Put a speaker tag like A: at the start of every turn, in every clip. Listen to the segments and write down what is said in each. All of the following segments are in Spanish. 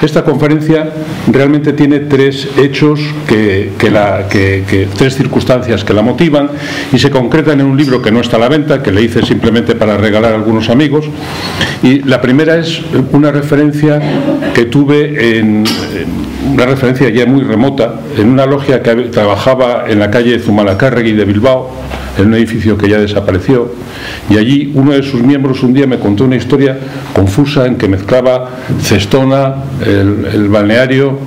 A: Esta conferencia realmente tiene tres hechos, tres circunstancias que la motivan y se concretan en un libro que no está a la venta, que le hice simplemente para regalar a algunos amigos. Y la primera es una referencia que tuve una referencia ya muy remota, en una logia que trabajaba en la calle Zumalacárregui de Bilbao, en un edificio que ya desapareció, y allí uno de sus miembros un día me contó una historia confusa en que mezclaba Cestona, el balneario,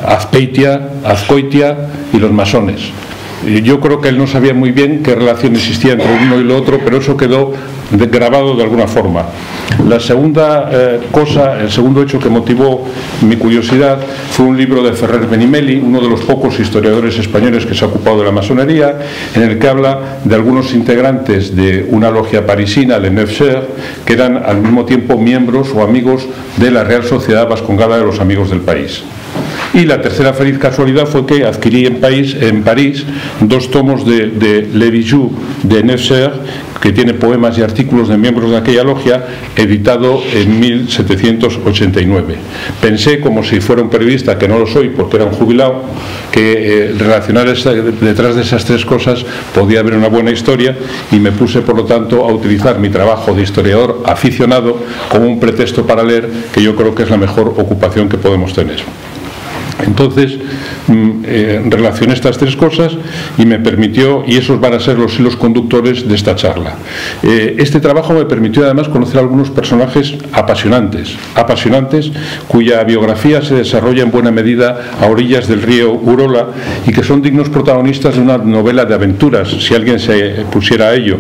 A: Azcoitia y los masones. Yo creo que él no sabía muy bien qué relación existía entre uno y lo otro, pero eso quedó grabado de alguna forma. La segunda el segundo hecho que motivó mi curiosidad fue un libro de Ferrer Benimeli, uno de los pocos historiadores españoles que se ha ocupado de la masonería, en el que habla de algunos integrantes de una logia parisina, Le Neuf Sœurs, que eran al mismo tiempo miembros o amigos de la Real Sociedad Vascongada de los Amigos del País. Y la tercera feliz casualidad fue que adquirí en París 2 tomos de Le Bijou de Neuf Sœurs, que tiene poemas y artículos de miembros de aquella logia, editado en 1789. Pensé, como si fuera un periodista, que no lo soy porque era un jubilado, que relacionar detrás de esas tres cosas podía haber una buena historia, y me puse por lo tanto a utilizar mi trabajo de historiador aficionado como un pretexto para leer, que yo creo que es la mejor ocupación que podemos tener. Entonces relacioné estas tres cosas y me permitió, y esos van a ser los hilos conductores de esta charla. Este trabajo me permitió además conocer a algunos personajes apasionantes, cuya biografía se desarrolla en buena medida a orillas del río Urola y que son dignos protagonistas de una novela de aventuras, si alguien se pusiera a ello,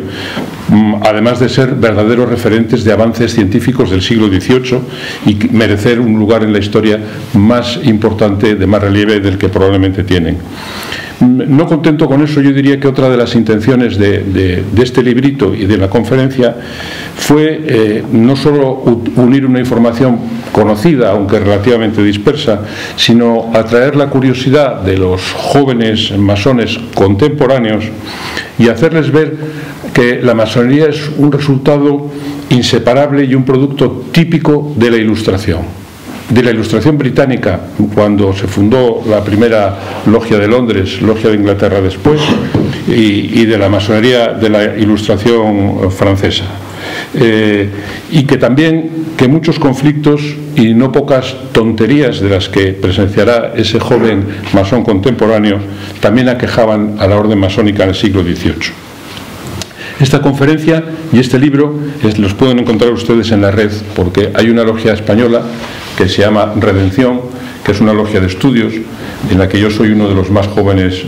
A: además de ser verdaderos referentes de avances científicos del siglo XVIII y merecer un lugar en la historia más importante, de más relieve del que probablemente tienen. No contento con eso, yo diría que otra de las intenciones de este librito y de la conferencia fue no solo unir una información conocida, aunque relativamente dispersa, sino atraer la curiosidad de los jóvenes masones contemporáneos y hacerles ver que la masonería es un resultado inseparable y un producto típico de la Ilustración. De la Ilustración británica, cuando se fundó la primera logia de Londres, logia de Inglaterra después, y de la masonería de la Ilustración francesa. Y que también que muchos conflictos y no pocas tonterías de las que presenciará ese joven masón contemporáneo también aquejaban a la orden masónica en el siglo XVIII. Esta conferencia y este libro los pueden encontrar ustedes en la red, porque hay una logia española que se llama Redención, que es una logia de estudios, en la que yo soy uno de los más jóvenes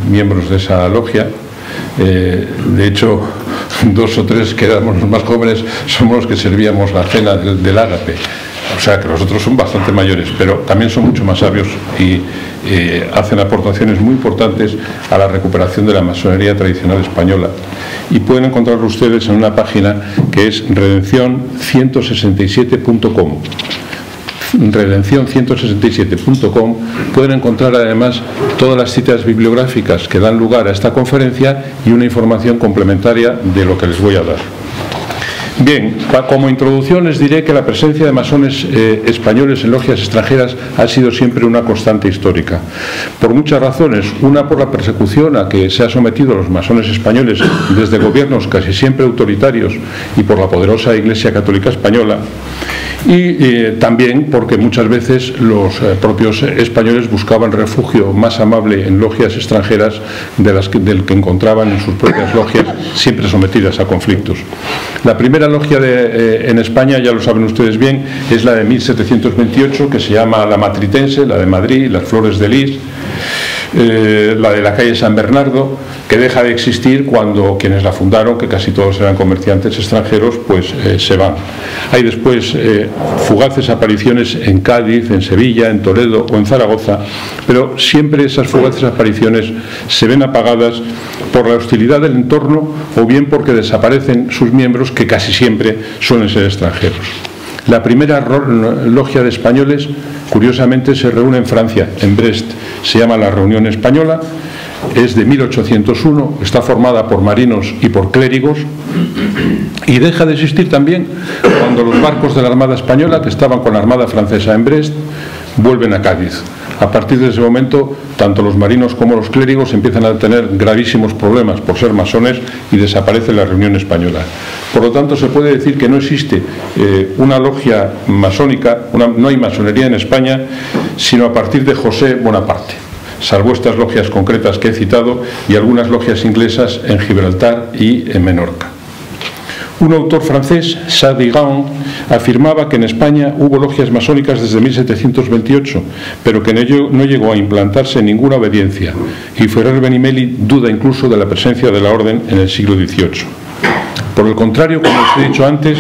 A: miembros de esa logia. De hecho, 2 o 3 que éramos los más jóvenes somos los que servíamos la cena del ágape. O sea que los otros son bastante mayores, pero también son mucho más sabios y hacen aportaciones muy importantes a la recuperación de la masonería tradicional española. Y pueden encontrarlo ustedes en una página que es redención167.com. redención167.com. pueden encontrar además todas las citas bibliográficas que dan lugar a esta conferencia y una información complementaria de lo que les voy a dar. Bien, como introducción les diré que la presencia de masones españoles en logias extranjeras ha sido siempre una constante histórica, por muchas razones. Una, por la persecución a que se ha sometido a los masones españoles desde gobiernos casi siempre autoritarios y por la poderosa Iglesia Católica Española, y también porque muchas veces los propios españoles buscaban refugio más amable en logias extranjeras del que encontraban en sus propias logias, siempre sometidas a conflictos. La primera logia en España, ya lo saben ustedes bien, es la de 1728, que se llama la Matritense, la de Madrid, las Flores de Lis, la de la calle San Bernardo, que deja de existir cuando quienes la fundaron, que casi todos eran comerciantes extranjeros, pues se van. Hay después fugaces apariciones en Cádiz, en Sevilla, en Toledo o en Zaragoza, pero siempre esas fugaces apariciones se ven apagadas por la hostilidad del entorno o bien porque desaparecen sus miembros, que casi siempre suelen ser extranjeros. La primera logia de españoles, curiosamente, se reúne en Francia, en Brest. Se llama la Reunión Española, es de 1801, está formada por marinos y por clérigos, y deja de existir también cuando los barcos de la Armada Española, que estaban con la Armada Francesa en Brest, vuelven a Cádiz. A partir de ese momento, tanto los marinos como los clérigos empiezan a tener gravísimos problemas por ser masones y desaparece la Reunión Española. Por lo tanto, se puede decir que no existe una logia masónica, no hay masonería en España, sino a partir de José Bonaparte, salvo estas logias concretas que he citado y algunas logias inglesas en Gibraltar y en Menorca. Un autor francés, Sadigan, afirmaba que en España hubo logias masónicas desde 1728, pero que no llegó a implantarse ninguna obediencia, y Ferrer Benimeli duda incluso de la presencia de la orden en el siglo XVIII. Por el contrario, como os he dicho antes,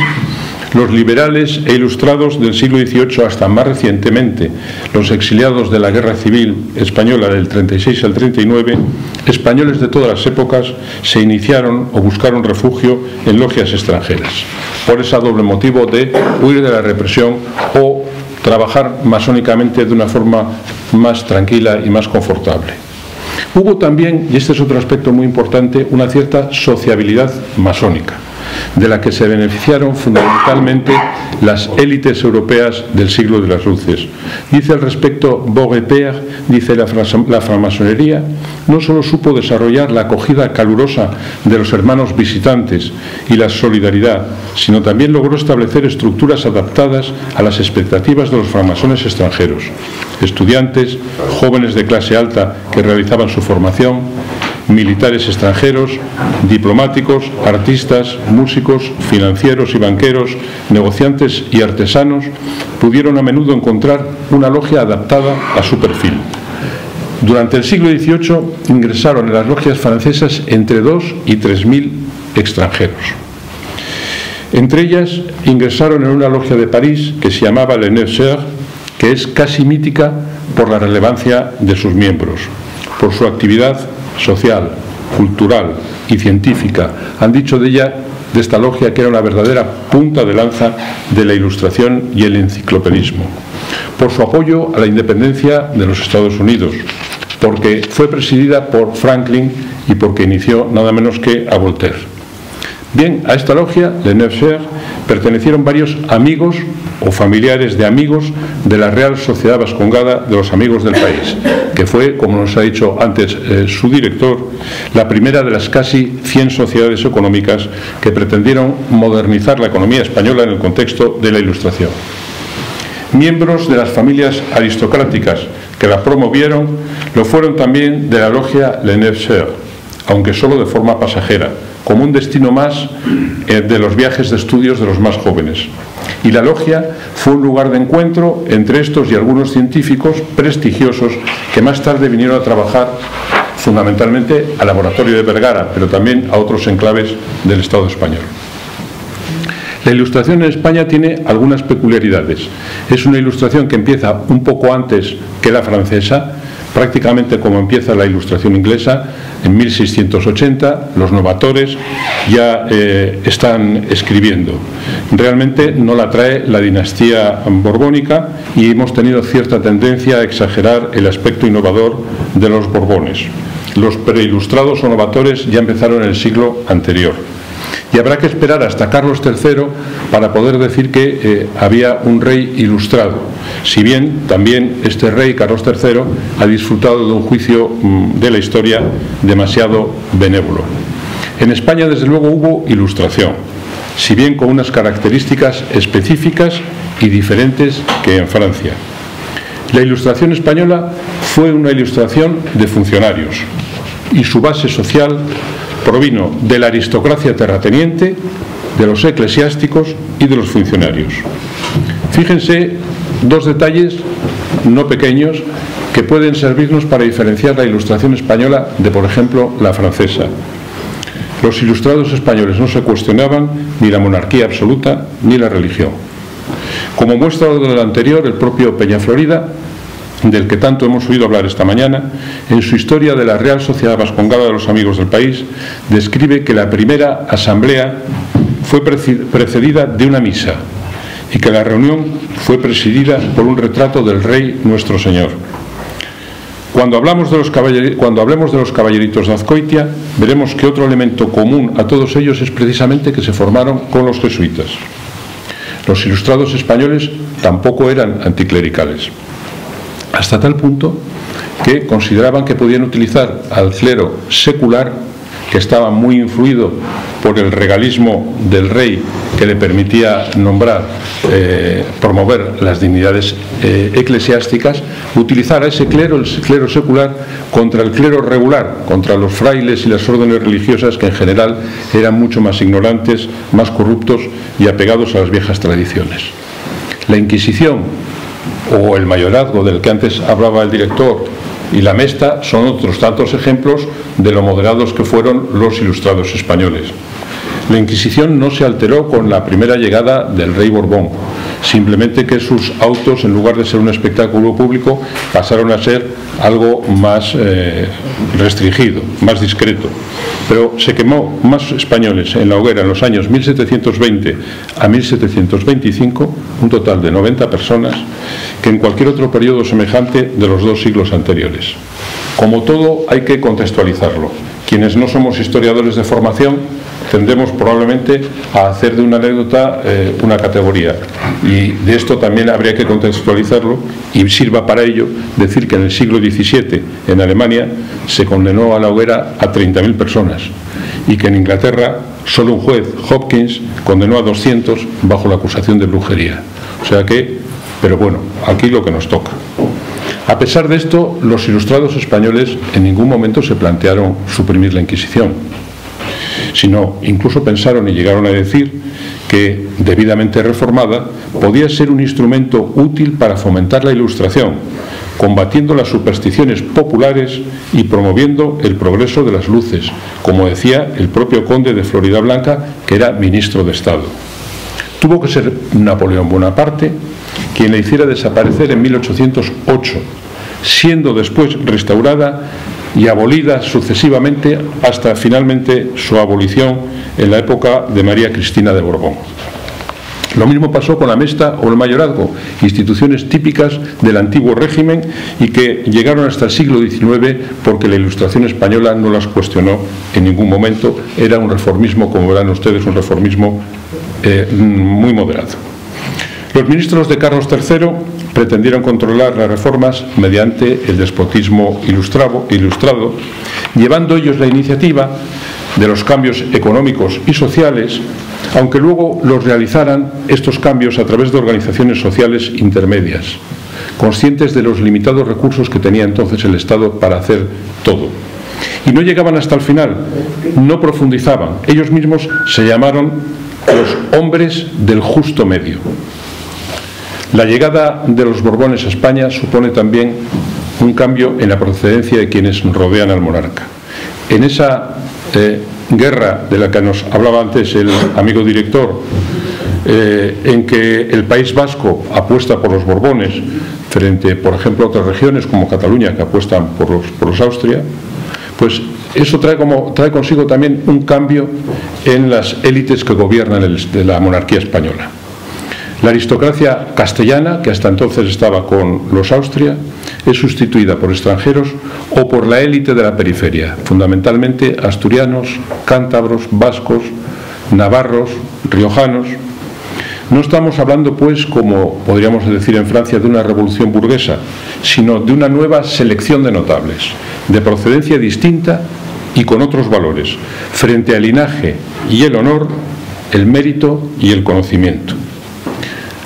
A: los liberales e ilustrados del siglo XVIII hasta más recientemente, los exiliados de la Guerra Civil Española del 36 al 39, españoles de todas las épocas, se iniciaron o buscaron refugio en logias extranjeras, por ese doble motivo de huir de la represión o trabajar masónicamente de una forma más tranquila y más confortable. Hubo también, y este es otro aspecto muy importante, una cierta sociabilidad masónica, de la que se beneficiaron fundamentalmente las élites europeas del siglo de las luces. Dice al respecto Beaurepaire, dice la francmasonería no solo supo desarrollar la acogida calurosa de los hermanos visitantes y la solidaridad, sino también logró establecer estructuras adaptadas a las expectativas de los francmasones extranjeros, estudiantes, jóvenes de clase alta que realizaban su formación, militares extranjeros, diplomáticos, artistas, músicos, financieros y banqueros, negociantes y artesanos, pudieron a menudo encontrar una logia adaptada a su perfil. Durante el siglo XVIII ingresaron en las logias francesas entre 2.000 y 3.000 extranjeros. Entre ellas ingresaron en una logia de París que se llamaba Le Neuf Sœurs, que es casi mítica por la relevancia de sus miembros, por su actividad social, cultural y científica. Han dicho de ella, de esta logia, que era una verdadera punta de lanza de la Ilustración y el enciclopedismo, por su apoyo a la independencia de los Estados Unidos, porque fue presidida por Franklin y porque inició nada menos que a Voltaire. Bien, a esta logia, Le Neuf Sœurs, pertenecieron varios amigos o familiares de amigos de la Real Sociedad Vascongada de los Amigos del País, que fue, como nos ha dicho antes su director, la primera de las casi 100 sociedades económicas que pretendieron modernizar la economía española en el contexto de la Ilustración. Miembros de las familias aristocráticas que la promovieron lo fueron también de la logia Le Neuf Sœurs, aunque solo de forma pasajera, como un destino más de los viajes de estudios de los más jóvenes. Y la logia fue un lugar de encuentro entre estos y algunos científicos prestigiosos que más tarde vinieron a trabajar fundamentalmente al laboratorio de Vergara, pero también a otros enclaves del Estado español. La Ilustración en España tiene algunas peculiaridades. Es una Ilustración que empieza un poco antes que la francesa, prácticamente como empieza la Ilustración inglesa. En 1680 los novatores ya están escribiendo. Realmente no la trae la dinastía borbónica y hemos tenido cierta tendencia a exagerar el aspecto innovador de los Borbones. Los preilustrados o novatores ya empezaron en el siglo anterior. Y habrá que esperar hasta Carlos III para poder decir que había un rey ilustrado, si bien también este rey, Carlos III, ha disfrutado de un juicio de la historia demasiado benévolo. En España, desde luego, hubo ilustración, si bien con unas características específicas y diferentes que en Francia. La Ilustración española fue una ilustración de funcionarios y su base social provino de la aristocracia terrateniente, de los eclesiásticos y de los funcionarios. Fíjense dos detalles no pequeños que pueden servirnos para diferenciar la Ilustración española de, por ejemplo, la francesa. Los ilustrados españoles no se cuestionaban ni la monarquía absoluta ni la religión. Como muestra de lo anterior, el propio Peñaflorida, del que tanto hemos oído hablar esta mañana, en su historia de la Real Sociedad Vascongada de los Amigos del País, describe que la primera asamblea fue precedida de una misa y que la reunión fue presidida por un retrato del Rey Nuestro Señor. Cuando hablemos de los caballeritos de Azcoitia, veremos que otro elemento común a todos ellos es precisamente que se formaron con los jesuitas. Los ilustrados españoles tampoco eran anticlericales. hasta tal punto que consideraban que podían utilizar al clero secular, que estaba muy influido por el regalismo del rey, que le permitía nombrar, promover las dignidades eclesiásticas, utilizar a ese clero, el clero secular, contra el clero regular, contra los frailes y las órdenes religiosas, que en general eran mucho más ignorantes, más corruptos y apegados a las viejas tradiciones. La Inquisición, o el mayorazgo del que antes hablaba el director, y la Mesta son otros tantos ejemplos de lo moderados que fueron los ilustrados españoles. La Inquisición no se alteró con la primera llegada del rey Borbón, simplemente que sus autos, en lugar de ser un espectáculo público, pasaron a ser algo más restringido, más discreto. Pero se quemó más españoles en la hoguera en los años 1720 a 1725, un total de 90 personas, que en cualquier otro periodo semejante de los 2 siglos anteriores. Como todo, hay que contextualizarlo. Quienes no somos historiadores de formación tendemos probablemente a hacer de una anécdota una categoría, y de esto también habría que contextualizarlo, y sirva para ello decir que en el siglo XVII en Alemania se condenó a la hoguera a 30.000 personas, y que en Inglaterra solo un juez, Hopkins, condenó a 200 bajo la acusación de brujería. O sea que, pero bueno, aquí lo que nos toca. A pesar de esto, los ilustrados españoles en ningún momento se plantearon suprimir la Inquisición, sino incluso pensaron y llegaron a decir que, debidamente reformada, podía ser un instrumento útil para fomentar la Ilustración, combatiendo las supersticiones populares y promoviendo el progreso de las luces, como decía el propio conde de Floridablanca, que era ministro de Estado. Tuvo que ser Napoleón Bonaparte quien la hiciera desaparecer en 1808, siendo después restaurada y abolida sucesivamente hasta finalmente su abolición en la época de María Cristina de Borbón. Lo mismo pasó con la Mesta o el mayorazgo, instituciones típicas del antiguo régimen y que llegaron hasta el siglo XIX porque la Ilustración española no las cuestionó en ningún momento. Era un reformismo, como verán ustedes, un reformismo muy moderado. Los ministros de Carlos III pretendieron controlar las reformas mediante el despotismo ilustrado, llevando ellos la iniciativa de los cambios económicos y sociales, aunque luego los realizaran estos cambios a través de organizaciones sociales intermedias, conscientes de los limitados recursos que tenía entonces el Estado para hacer todo. Y no llegaban hasta el final, no profundizaban. Ellos mismos se llamaron los hombres del justo medio. La llegada de los Borbones a España supone también un cambio en la procedencia de quienes rodean al monarca. En esa guerra de la que nos hablaba antes el amigo director, en que el País Vasco apuesta por los Borbones frente, por ejemplo, a otras regiones como Cataluña, que apuestan por los Austria, pues eso trae consigo también un cambio en las élites que gobiernan de la monarquía española. La aristocracia castellana, que hasta entonces estaba con los Austria, es sustituida por extranjeros o por la élite de la periferia, fundamentalmente asturianos, cántabros, vascos, navarros, riojanos. No estamos hablando, pues, como podríamos decir en Francia, de una revolución burguesa, sino de una nueva selección de notables, de procedencia distinta y con otros valores, frente al linaje y el honor, el mérito y el conocimiento.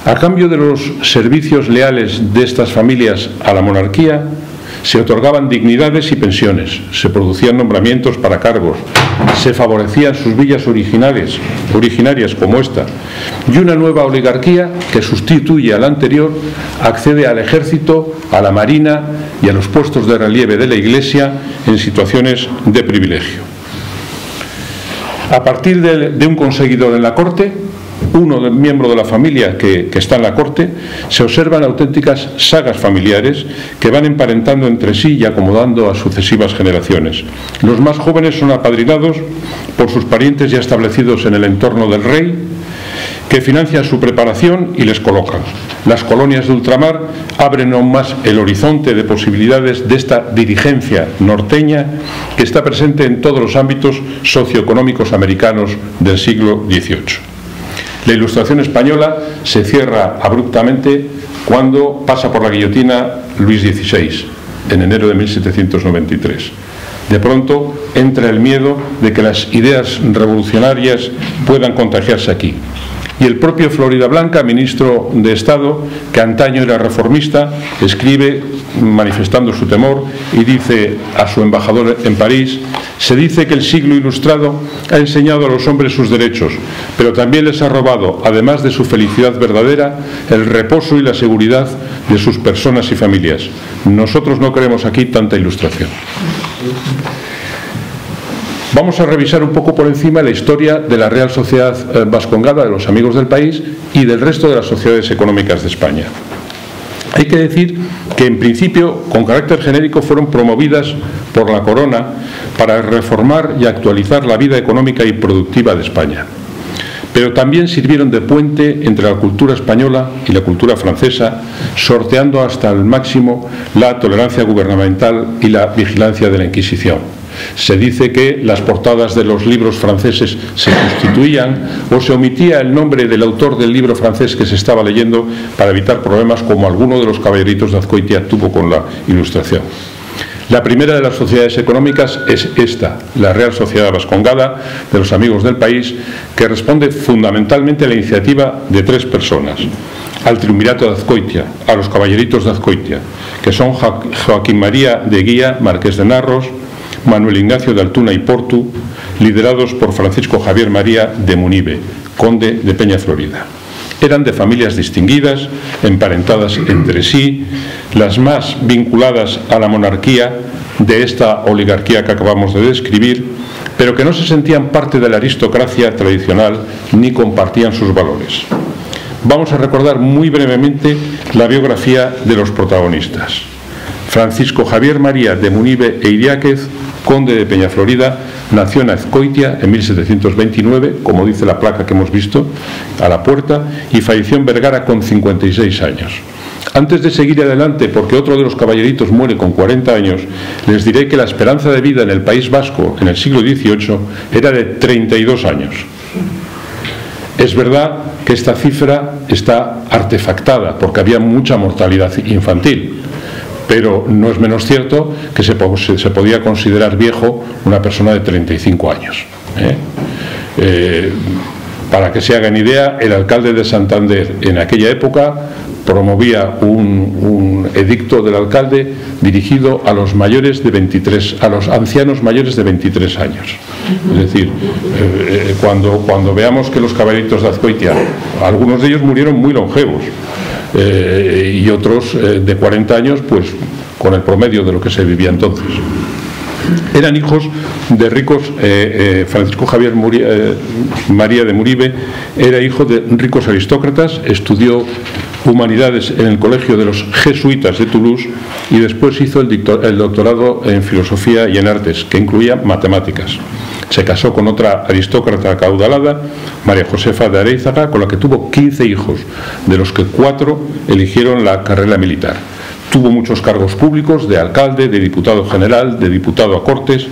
A: A cambio de los servicios leales de estas familias a la monarquía, se otorgaban dignidades y pensiones, se producían nombramientos para cargos, se favorecían sus villas originarias como esta, y una nueva oligarquía que sustituye a la anterior accede al ejército, a la marina y a los puestos de relieve de la Iglesia en situaciones de privilegio. A partir de un conseguidor en la corte, miembro de la familia que está en la corte, se observan auténticas sagas familiares que van emparentando entre sí y acomodando a sucesivas generaciones. Los más jóvenes son apadrinados por sus parientes ya establecidos en el entorno del rey, que financian su preparación y les colocan. Las colonias de ultramar abren aún más el horizonte de posibilidades de esta dirigencia norteña que está presente en todos los ámbitos socioeconómicos americanos del siglo XVIII. La Ilustración española se cierra abruptamente cuando pasa por la guillotina Luis XVI, en enero de 1793. De pronto entra el miedo de que las ideas revolucionarias puedan contagiarse aquí. Y el propio Floridablanca, ministro de Estado, que antaño era reformista, escribe manifestando su temor y dice a su embajador en París: se dice que el siglo ilustrado ha enseñado a los hombres sus derechos, pero también les ha robado, además de su felicidad verdadera, el reposo y la seguridad de sus personas y familias. Nosotros no queremos aquí tanta ilustración. Vamos a revisar un poco por encima la historia de la Real Sociedad Vascongada, de los Amigos del País, y del resto de las sociedades económicas de España. Hay que decir que en principio, con carácter genérico, fueron promovidas por la Corona para reformar y actualizar la vida económica y productiva de España. Pero también sirvieron de puente entre la cultura española y la cultura francesa, sorteando hasta el máximo la tolerancia gubernamental y la vigilancia de la Inquisición. Se dice que las portadas de los libros franceses se sustituían o se omitía el nombre del autor del libro francés que se estaba leyendo para evitar problemas como alguno de los caballeritos de Azcoitia tuvo con la Ilustración. La primera de las sociedades económicas es esta, la Real Sociedad Vascongada de los Amigos del País, que responde fundamentalmente a la iniciativa de tres personas: al Triunvirato de Azcoitia, a los caballeritos de Azcoitia, que son Joaquín María de Eguía, marqués de Narros, Manuel Ignacio de Altuna y Portu, liderados por Francisco Javier María de Munibe, conde de Peñaflorida. Eran de familias distinguidas, emparentadas entre sí, las más vinculadas a la monarquía de esta oligarquía que acabamos de describir, pero que no se sentían parte de la aristocracia tradicional ni compartían sus valores. Vamos a recordar muy brevemente la biografía de los protagonistas. Francisco Javier María de Munibe e Iriáquez, conde de Peñaflorida, nació en Azcoitia en 1729, como dice la placa que hemos visto a la puerta, y falleció en Vergara con 56 años. Antes de seguir adelante, porque otro de los caballeritos muere con 40 años, les diré que la esperanza de vida en el País Vasco en el siglo XVIII era de 32 años. Es verdad que esta cifra está artefactada, porque había mucha mortalidad infantil, pero no es menos cierto que se podía considerar viejo una persona de 35 años. Para que se hagan idea, el alcalde de Santander en aquella época promovía un edicto del alcalde dirigido a los ancianos mayores de 23 años. Es decir, cuando veamos que los caballeritos de Azcoitia, algunos de ellos murieron muy longevos, y otros de 40 años, pues con el promedio de lo que se vivía entonces. Eran hijos de ricos. Francisco Javier María de Munibe era hijo de ricos aristócratas, estudió humanidades en el colegio de los jesuitas de Toulouse y después hizo el doctorado en filosofía y en artes, que incluía matemáticas. Se casó con otra aristócrata acaudalada, María Josefa de Areizaga, con la que tuvo 15 hijos, de los que 4 eligieron la carrera militar. Tuvo muchos cargos públicos, de alcalde, de diputado general, de diputado a Cortes,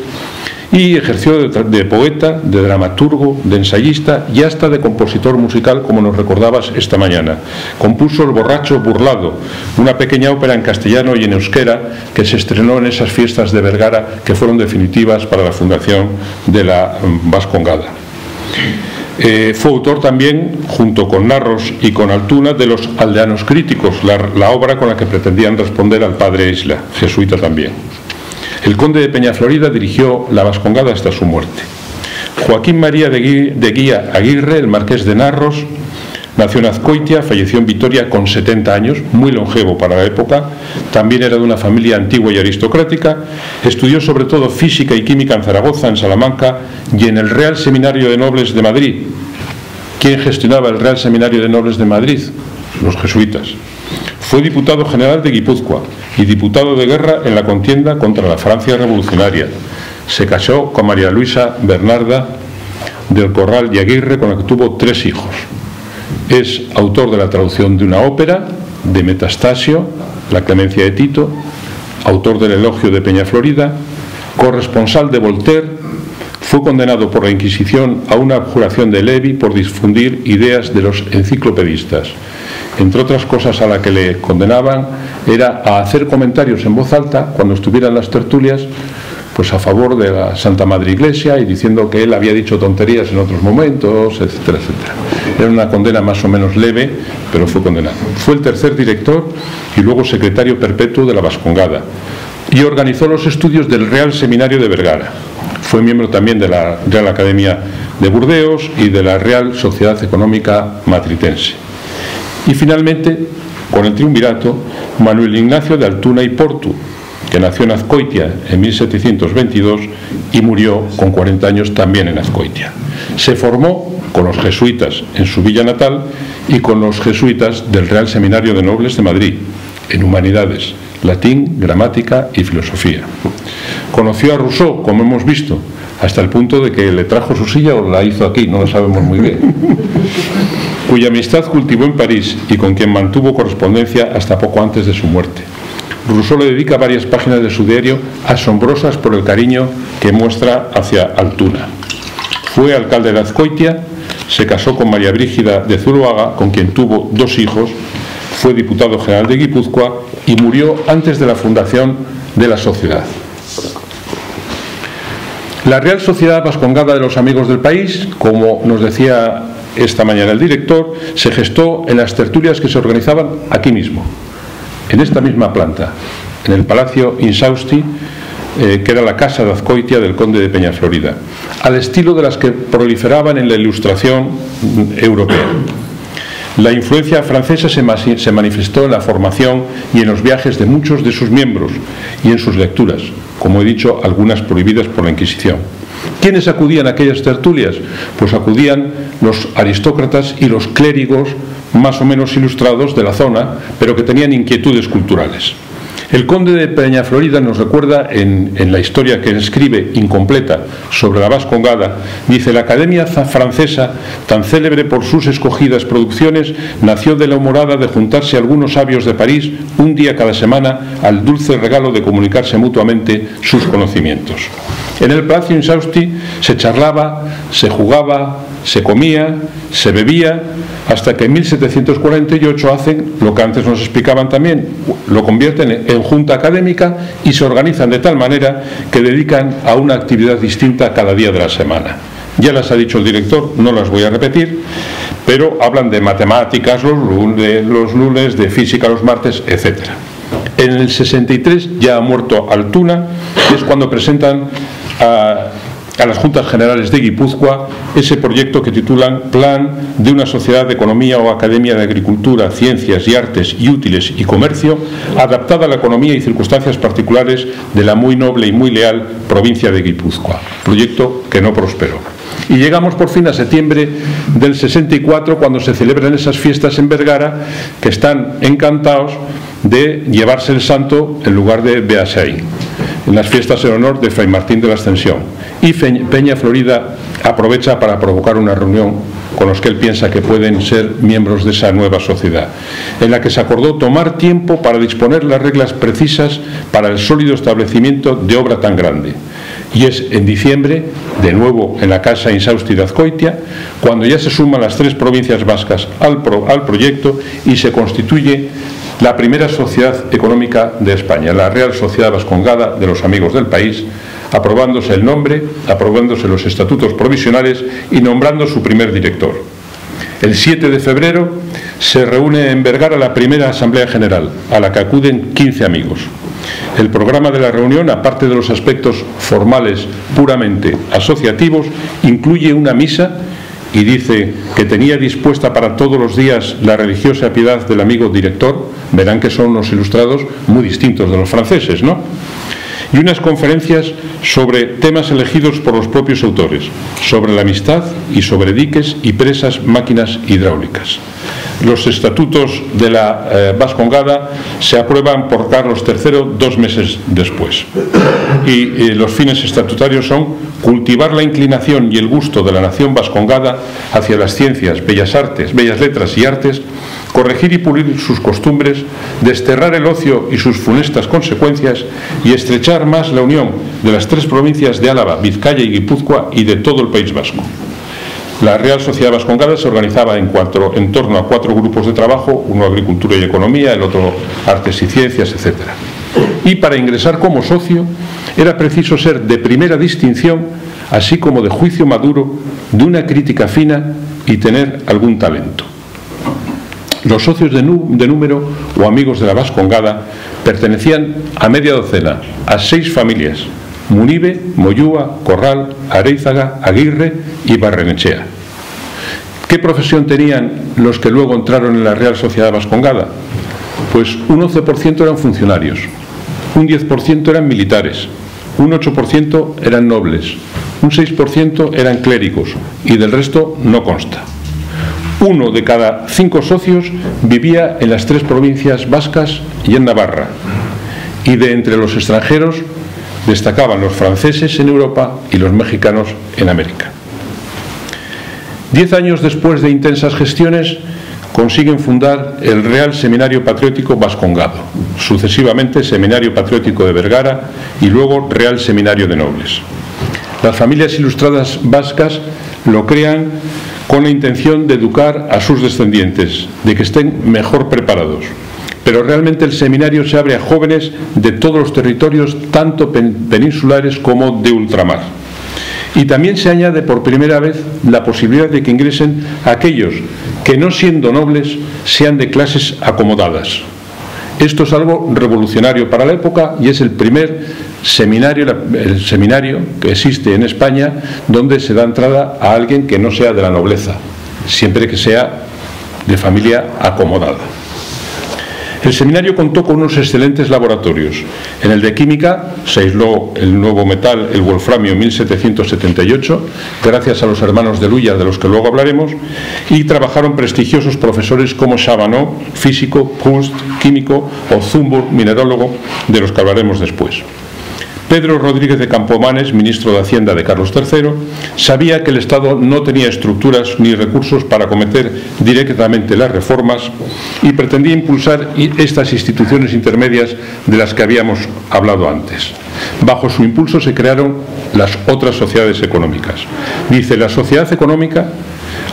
A: y ejerció de poeta, de dramaturgo, de ensayista y hasta de compositor musical, como nos recordabas esta mañana. Compuso El borracho burlado, una pequeña ópera en castellano y en euskera que se estrenó en esas fiestas de Vergara que fueron definitivas para la fundación de la Vascongada. Fue autor también, junto con Narros y con Altuna, de Los aldeanos críticos, la obra con la que pretendían responder al padre Isla, jesuita también. El conde de Peñaflorida dirigió la Vascongada hasta su muerte. Joaquín María de Guía Aguirre, el marqués de Narros, nació en Azcoitia, falleció en Vitoria con 70 años, muy longevo para la época. También era de una familia antigua y aristocrática. Estudió sobre todo física y química en Zaragoza, en Salamanca y en el Real Seminario de Nobles de Madrid. ¿Quién gestionaba el Real Seminario de Nobles de Madrid? Los jesuitas. Fue diputado general de Guipúzcoa y diputado de guerra en la contienda contra la Francia revolucionaria. Se casó con María Luisa Bernarda del Corral y Aguirre, con la que tuvo 3 hijos. Es autor de la traducción de una ópera, de Metastasio, La clemencia de Tito, autor del Elogio de Peñaflorida, corresponsal de Voltaire. Fue condenado por la Inquisición a una abjuración de Levi por difundir ideas de los enciclopedistas. entre otras cosas a la que le condenaban, era a hacer comentarios en voz alta cuando estuvieran las tertulias, pues a favor de la Santa Madre Iglesia y diciendo que él había dicho tonterías en otros momentos, etcétera, etcétera. Era una condena más o menos leve, pero fue condenado. Fue el tercer director y luego secretario perpetuo de la Bascongada y organizó los estudios del Real Seminario de Vergara. Fue miembro también de la Real Academia de Burdeos y de la Real Sociedad Económica Matritense. Y finalmente, con el triunvirato, Manuel Ignacio de Altuna y Portu, que nació en Azcoitia en 1722 y murió con 40 años también en Azcoitia. Se formó con los jesuitas en su villa natal y con los jesuitas del Real Seminario de Nobles de Madrid, en Humanidades, Latín, Gramática y Filosofía. Conoció a Rousseau, como hemos visto, hasta el punto de que le trajo su silla o la hizo aquí, no lo sabemos muy bien, cuya amistad cultivó en París y con quien mantuvo correspondencia hasta poco antes de su muerte. Rousseau le dedica varias páginas de su diario asombrosas por el cariño que muestra hacia Altuna. Fue alcalde de Azcoitia, se casó con María Brígida de Zuloaga, con quien tuvo 2 hijos, fue diputado general de Guipúzcoa y murió antes de la fundación de la sociedad. La Real Sociedad Bascongada de los Amigos del País, como nos decía esta mañana el director, se gestó en las tertulias que se organizaban aquí mismo, en esta misma planta, en el Palacio Insausti, que era la casa de Azcoitia del conde de Peñaflorida, al estilo de las que proliferaban en la Ilustración europea. La influencia francesa se manifestó en la formación y en los viajes de muchos de sus miembros y en sus lecturas, como he dicho, algunas prohibidas por la Inquisición. ¿Quiénes acudían a aquellas tertulias? Pues acudían los aristócratas y los clérigos más o menos ilustrados de la zona, pero que tenían inquietudes culturales. El conde de Peñaflorida nos recuerda en la historia que escribe incompleta sobre la Bascongada, dice: la Academia Francesa, tan célebre por sus escogidas producciones, nació de la humorada de juntarse algunos sabios de París un día cada semana al dulce regalo de comunicarse mutuamente sus conocimientos. En el Palacio Insausti se charlaba, se jugaba, se comía, se bebía, hasta que en 1748 hacen lo que antes nos explicaban también, lo convierten en junta académica y se organizan de tal manera que dedican a una actividad distinta cada día de la semana. Ya las ha dicho el director, no las voy a repetir, pero hablan de matemáticas los lunes, de física los martes, etc. En el 63 ya ha muerto Altuna, y es cuando presentan a las Juntas Generales de Guipúzcoa ese proyecto que titulan Plan de una Sociedad de Economía o Academia de Agricultura, Ciencias y Artes y Útiles y Comercio, adaptada a la economía y circunstancias particulares de la muy noble y muy leal provincia de Guipúzcoa, proyecto que no prosperó. Y llegamos por fin a septiembre del 64, cuando se celebran esas fiestas en Vergara, que están encantados de llevarse el santo en lugar de Beasain, en las fiestas en honor de Fray Martín de la Ascensión. Y Peñaflorida aprovecha para provocar una reunión con los que él piensa que pueden ser miembros de esa nueva sociedad, en la que se acordó tomar tiempo para disponer las reglas precisas para el sólido establecimiento de obra tan grande. Y es en diciembre, de nuevo en la casa Insausti de Azcoitia, cuando ya se suman las 3 provincias vascas al proyecto y se constituye la primera sociedad económica de España, la Real Sociedad Bascongada de los Amigos del País, aprobándose el nombre, aprobándose los estatutos provisionales y nombrando su primer director. El 7 de febrero se reúne en Vergara la primera Asamblea General, a la que acuden 15 amigos. El programa de la reunión, aparte de los aspectos formales puramente asociativos, incluye una misa y dice que tenía dispuesta para todos los días la religiosa piedad del amigo director. Verán que son unos ilustrados muy distintos de los franceses, ¿no? Y unas conferencias sobre temas elegidos por los propios autores, sobre la amistad y sobre diques y presas, máquinas hidráulicas. Los estatutos de la Bascongada se aprueban por Carlos III 2 meses después. Y los fines estatutarios son cultivar la inclinación y el gusto de la nación vascongada hacia las ciencias, bellas artes, bellas letras y artes, corregir y pulir sus costumbres, desterrar el ocio y sus funestas consecuencias y estrechar más la unión de las 3 provincias de Álava, Vizcaya y Guipúzcoa y de todo el País Vasco. La Real Sociedad Vascongada se organizaba en torno a 4 grupos de trabajo, uno agricultura y economía, el otro artes y ciencias, etc. Y para ingresar como socio era preciso ser de primera distinción, así como de juicio maduro, de una crítica fina y tener algún talento. Los socios de número o amigos de la Vascongada pertenecían a media docena, a 6 familias: Munibe, Moyúa, Corral, Areizaga, Aguirre y Barrenechea. ¿Qué profesión tenían los que luego entraron en la Real Sociedad Vascongada? Pues un 11% eran funcionarios, un 10% eran militares, un 8% eran nobles, un 6% eran clérigos y del resto no consta. 1 de cada 5 socios vivía en las 3 provincias vascas y en Navarra, y de entre los extranjeros destacaban los franceses en Europa y los mexicanos en América. 10 años después de intensas gestiones, consiguen fundar el Real Seminario Patriótico Vascongado, sucesivamente Seminario Patriótico de Vergara y luego Real Seminario de Nobles. Las familias ilustradas vascas lo crean con la intención de educar a sus descendientes, de que estén mejor preparados. Pero realmente el seminario se abre a jóvenes de todos los territorios, tanto peninsulares como de ultramar. Y también se añade por primera vez la posibilidad de que ingresen aquellos que, no siendo nobles, sean de clases acomodadas. Esto es algo revolucionario para la época y es el primer seminario que existe en España donde se da entrada a alguien que no sea de la nobleza, siempre que sea de familia acomodada. El seminario contó con unos excelentes laboratorios. En el de química se aisló el nuevo metal, el wolframio, en 1778, gracias a los hermanos de Luya, de los que luego hablaremos, y trabajaron prestigiosos profesores como Chabanot, físico, Proust, químico, o Zumburg, minerólogo, de los que hablaremos después. Pedro Rodríguez de Campomanes, ministro de Hacienda de Carlos III, sabía que el Estado no tenía estructuras ni recursos para acometer directamente las reformas y pretendía impulsar estas instituciones intermedias de las que habíamos hablado antes. Bajo su impulso se crearon las otras sociedades económicas. Dice: la sociedad económica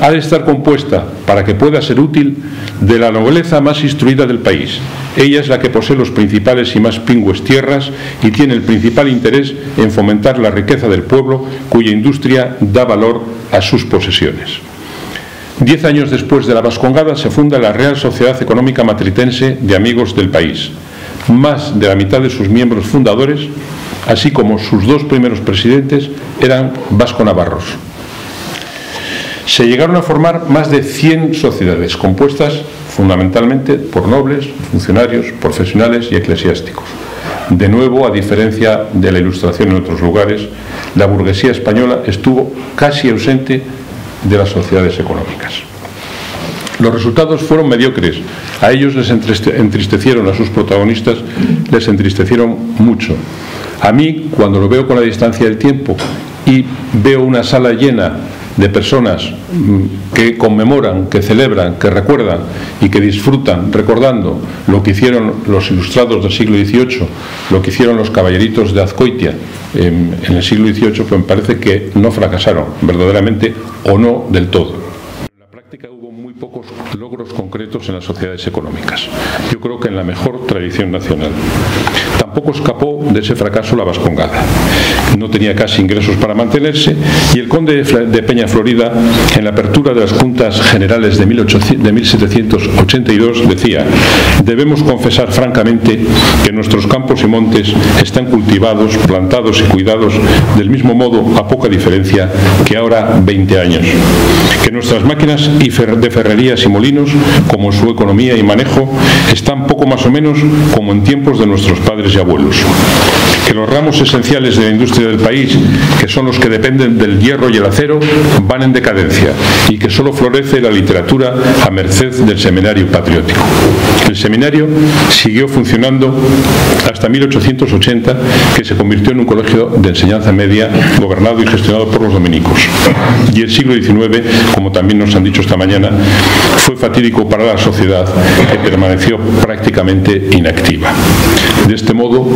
A: ha de estar compuesta, para que pueda ser útil, de la nobleza más instruida del país. Ella es la que posee los principales y más pingües tierras y tiene el principal interés en fomentar la riqueza del pueblo, cuya industria da valor a sus posesiones. 10 años después de la Vascongada se funda la Real Sociedad Económica Matritense de Amigos del País. Más de la mitad de sus miembros fundadores, así como sus 2 primeros presidentes, eran vasco-navarros. Se llegaron a formar más de 100 sociedades, compuestas fundamentalmente por nobles, funcionarios, profesionales y eclesiásticos. De nuevo, a diferencia de la Ilustración en otros lugares, la burguesía española estuvo casi ausente de las sociedades económicas. Los resultados fueron mediocres. A ellos les entristecieron, a sus protagonistas les entristecieron mucho. A mí, cuando lo veo con la distancia del tiempo y veo una sala llena de personas que conmemoran, que celebran, que recuerdan y que disfrutan recordando lo que hicieron los ilustrados del siglo XVIII, lo que hicieron los caballeritos de Azcoitia en el siglo XVIII, pues me parece que no fracasaron verdaderamente, o no del todo. En la práctica hubo muy pocos logros concretos en las sociedades económicas. Yo creo que en la mejor tradición nacional. Tampoco escapó de ese fracaso la Vascongada. No tenía casi ingresos para mantenerse y el conde de Peñaflorida, en la apertura de las Juntas Generales de 1782, decía: debemos confesar francamente que nuestros campos y montes están cultivados, plantados y cuidados del mismo modo, a poca diferencia, que ahora 20 años. Que nuestras máquinas de ferrerías y molinos, como su economía y manejo, están poco más o menos como en tiempos de nuestros padres y abuelos. Que los ramos esenciales de la industria del país, que son los que dependen del hierro y el acero, van en decadencia y que solo florece la literatura a merced del seminario patriótico. El seminario siguió funcionando hasta 1880, que se convirtió en un colegio de enseñanza media gobernado y gestionado por los dominicos. Y el siglo XIX, como también nos han dicho esta mañana, fue fatídico para la sociedad, que permaneció prácticamente inactiva. De este modo,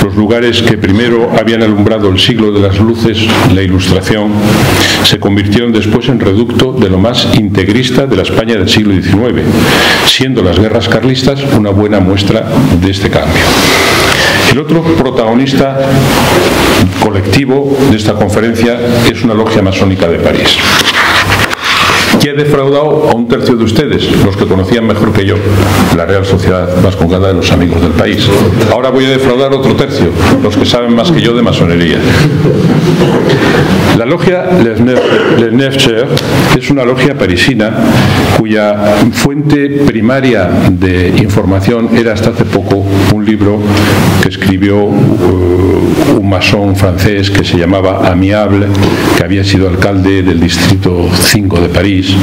A: los lugares que primero habían alumbrado el siglo de las luces, la Ilustración, se convirtieron después en reducto de lo más integrista de la España del siglo XIX, siendo las guerras carlistas una buena muestra de este cambio. El otro protagonista colectivo de esta conferencia es una logia masónica de París, que he defraudado a un tercio de ustedes, los que conocían mejor que yo la Real Sociedad Vascongada de los Amigos del País. Ahora voy a defraudar otro tercio, los que saben más que yo de masonería. La logia Les Neuf Chers es una logia parisina cuya fuente primaria de información era hasta hace poco un libro que escribió un masón francés que se llamaba Amiable, que había sido alcalde del distrito 5 de París,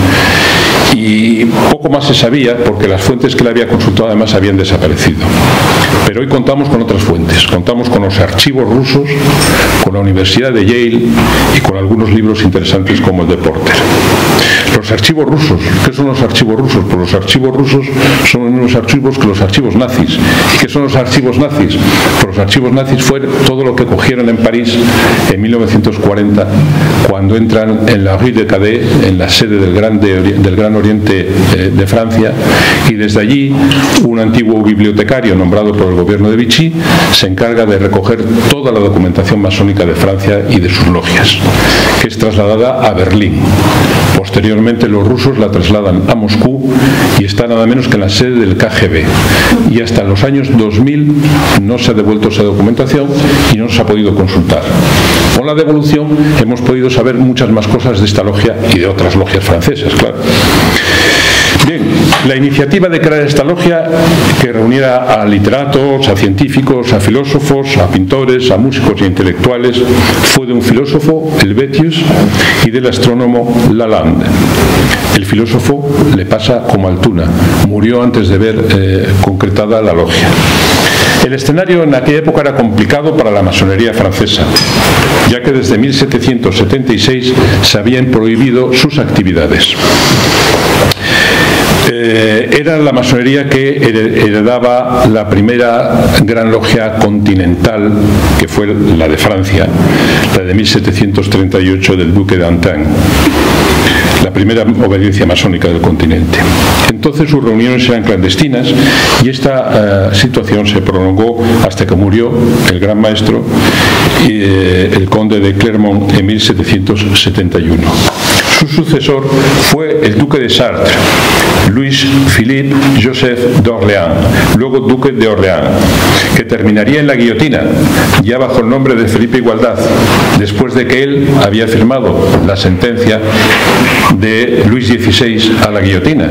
A: y poco más se sabía porque las fuentes que le había consultado además habían desaparecido. Pero hoy contamos con otras fuentes, contamos con los archivos rusos, con la Universidad de Yale y con algunos libros interesantes como el de Porter. Los archivos rusos, ¿qué son los archivos rusos? Pues los archivos rusos son unos archivos que los archivos nazis. ¿Y qué son los archivos nazis? Pues los archivos nazis fue todo lo que cogieron en París en 1940, cuando entran en la Rue de Cadet, en la sede del Gran Oriente de Francia, y desde allí un antiguo bibliotecario nombrado por el gobierno de Vichy se encarga de recoger toda la documentación masónica de Francia y de sus logias, que es trasladada a Berlín. Posteriormente los rusos la trasladan a Moscú y está nada menos que en la sede del KGB. Y hasta los años 2000 no se ha devuelto esa documentación y no se ha podido consultar. Con la devolución hemos podido saber muchas más cosas de esta logia y de otras logias francesas, claro. Bien, la iniciativa de crear esta logia, que reuniera a literatos, a científicos, a filósofos, a pintores, a músicos y a intelectuales, fue de un filósofo, Helvétius, y del astrónomo Lalande. El filósofo le pasa como Altuna, murió antes de ver concretada la logia. El escenario en aquella época era complicado para la masonería francesa, ya que desde 1776 se habían prohibido sus actividades. Era la masonería que heredaba la primera gran logia continental, que fue la de Francia, la de 1738 del duque d'Antin, la primera obediencia masónica del continente. Entonces sus reuniones eran clandestinas y esta situación se prolongó hasta que murió el gran maestro, el conde de Clermont, en 1771. Su sucesor fue el duque de Chartres, Louis-Philippe Joseph d'Orléans, luego duque de Orleans, que terminaría en la guillotina, ya bajo el nombre de Felipe Igualdad, después de que él había firmado la sentencia de Luis XVI a la guillotina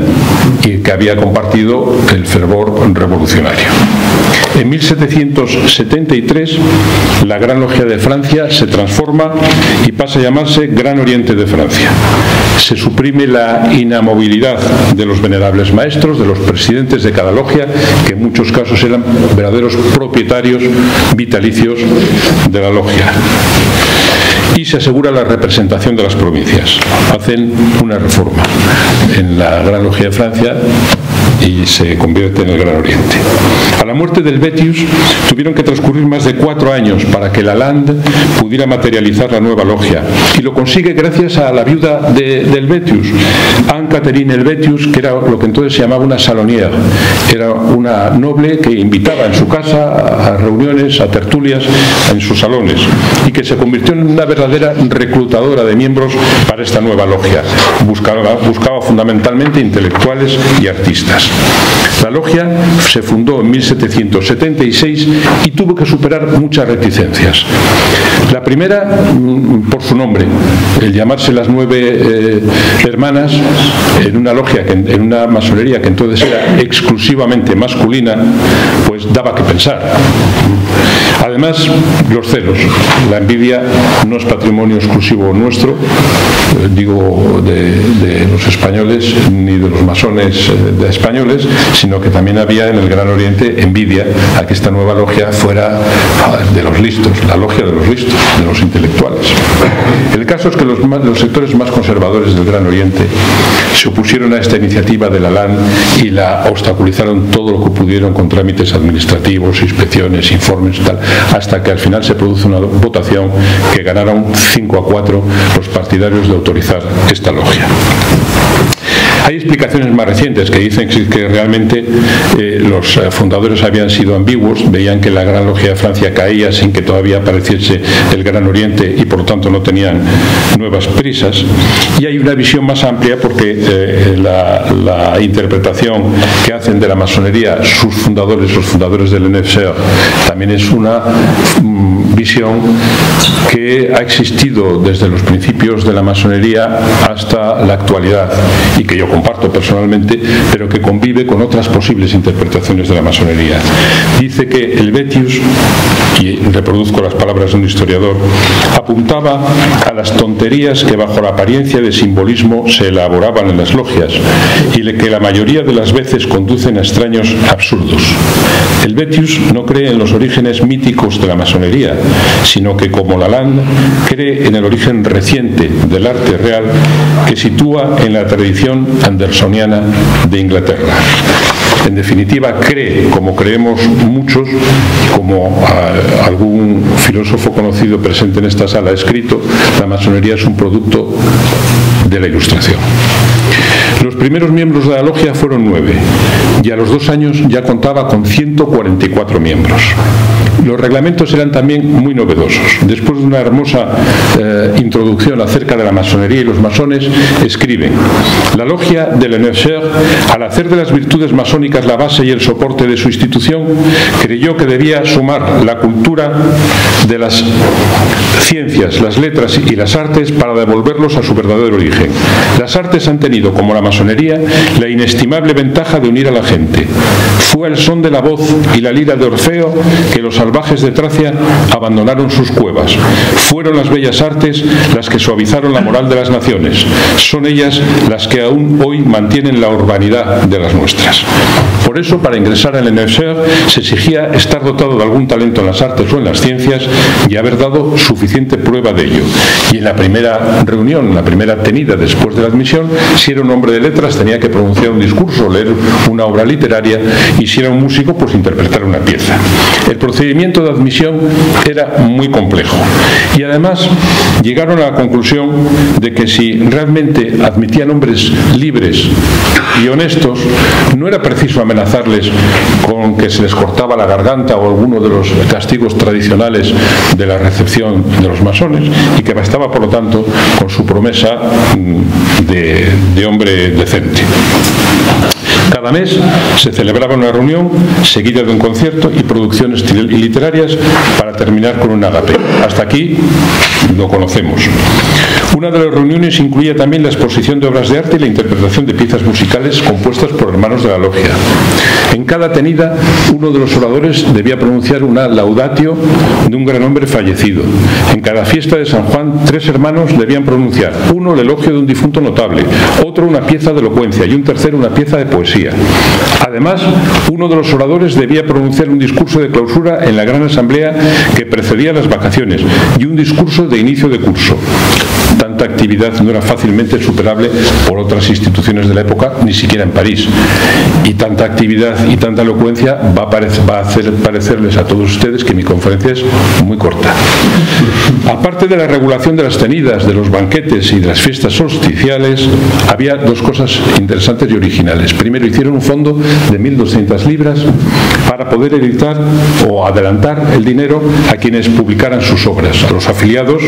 A: y que había compartido el fervor revolucionario. En 1773 la Gran Logia de Francia se transforma y pasa a llamarse Gran Oriente de Francia. Se suprime la inamovilidad de los venerables maestros, de los presidentes de cada logia, que en muchos casos eran verdaderos propietarios vitalicios de la logia. Y se asegura la representación de las provincias. Hacen una reforma en la Gran Logia de Francia y se convierte en el Gran Oriente. A la muerte de Helvétius tuvieron que transcurrir más de 4 años para que Lalande pudiera materializar la nueva logia, y lo consigue gracias a la viuda de Helvétius, Anne-Catherine Helvétius, que era lo que entonces se llamaba una salonière. Era una noble que invitaba en su casa a reuniones, a tertulias, en sus salones, y que se convirtió en una verdadera reclutadora de miembros para esta nueva logia. Buscaba fundamentalmente intelectuales y artistas. La logia se fundó en 1776 y tuvo que superar muchas reticencias. La primera, por su nombre, el llamarse las 9 hermanas, en una logia, en una masonería que entonces era exclusivamente masculina, pues daba que pensar. Además, los celos, la envidia no es patrimonio exclusivo nuestro, digo de los españoles ni de los masones españoles, sino que también había en el Gran Oriente envidia a que esta nueva logia fuera de los listos, la logia de los listos, de los intelectuales. El caso es que los sectores más conservadores del Gran Oriente se opusieron a esta iniciativa de Lalande y la obstaculizaron todo lo que pudieron con trámites administrativos, inspecciones, informes y tal, hasta que al final se produce una votación que ganaron 5-4 los partidarios de autorizar esta logia. Hay explicaciones más recientes que dicen que realmente los fundadores habían sido ambiguos, veían que la Gran Logia de Francia caía sin que todavía apareciese el Gran Oriente y por lo tanto no tenían nuevas prisas. Y hay una visión más amplia porque la interpretación que hacen de la masonería sus fundadores, los fundadores del NFCER, también es una visión que ha existido desde los principios de la masonería hasta la actualidad y que yo comparto personalmente, pero que convive con otras posibles interpretaciones de la masonería. Dice que Helvétius, y reproduzco las palabras de un historiador, apuntaba a las tonterías que bajo la apariencia de simbolismo se elaboraban en las logias y que la mayoría de las veces conducen a extraños absurdos. Helvétius no cree en los orígenes míticos de la masonería, sino que, como Lalande, cree en el origen reciente del arte real que sitúa en la tradición andersoniana de Inglaterra. En definitiva, cree, como creemos muchos, como algún filósofo conocido presente en esta sala ha escrito, la masonería es un producto de la Ilustración. Los primeros miembros de la logia fueron 9 y a los 2 años ya contaba con 144 miembros. Los reglamentos eran también muy novedosos. Después de una hermosa introducción acerca de la masonería y los masones, escriben: la logia del NFCER, al hacer de las virtudes masónicas la base y el soporte de su institución, creyó que debía sumar la cultura de las ciencias, las letras y las artes para devolverlos a su verdadero origen. Las artes han tenido, como la masonería, la inestimable ventaja de unir a la gente. Fue el son de la voz y la lira de Orfeo que los salvajes de Tracia abandonaron sus cuevas. Fueron las bellas artes las que suavizaron la moral de las naciones. Son ellas las que aún hoy mantienen la urbanidad de las nuestras. Por eso, para ingresar al NFCER se exigía estar dotado de algún talento en las artes o en las ciencias y haber dado suficiente prueba de ello. Y en la primera reunión, en la primera tenida después de la admisión, si era un hombre de letras tenía que pronunciar un discurso, leer una obra literaria, y si era un músico, pues interpretar una pieza. El procedimiento de admisión era muy complejo y además llegaron a la conclusión de que si realmente admitían hombres libres y honestos, no era preciso amenazarles con que se les cortaba la garganta o alguno de los castigos tradicionales de la recepción de los masones, y que bastaba por lo tanto con su promesa de hombre decente. Cada mes se celebraba una reunión seguida de un concierto y producciones literarias para terminar con un ágape. Hasta aquí lo conocemos. Una de las reuniones incluía también la exposición de obras de arte y la interpretación de piezas musicales compuestas por hermanos de la logia. En cada tenida, uno de los oradores debía pronunciar una laudatio de un gran hombre fallecido. En cada fiesta de San Juan, 3 hermanos debían pronunciar: uno el elogio de un difunto notable, otro una pieza de elocuencia y un tercero una pieza de poesía. Además, uno de los oradores debía pronunciar un discurso de clausura en la gran asamblea que precedía las vacaciones y un discurso de inicio de curso. Tanta actividad no era fácilmente superable por otras instituciones de la época, ni siquiera en París. Y tanta actividad y tanta elocuencia va a hacer parecerles a todos ustedes que mi conferencia es muy corta. Aparte de la regulación de las tenidas, de los banquetes y de las fiestas solsticiales, había 2 cosas interesantes y originales. Primero, hicieron un fondo de 1.200 libras para poder editar o adelantar el dinero a quienes publicaran sus obras, a los afiliados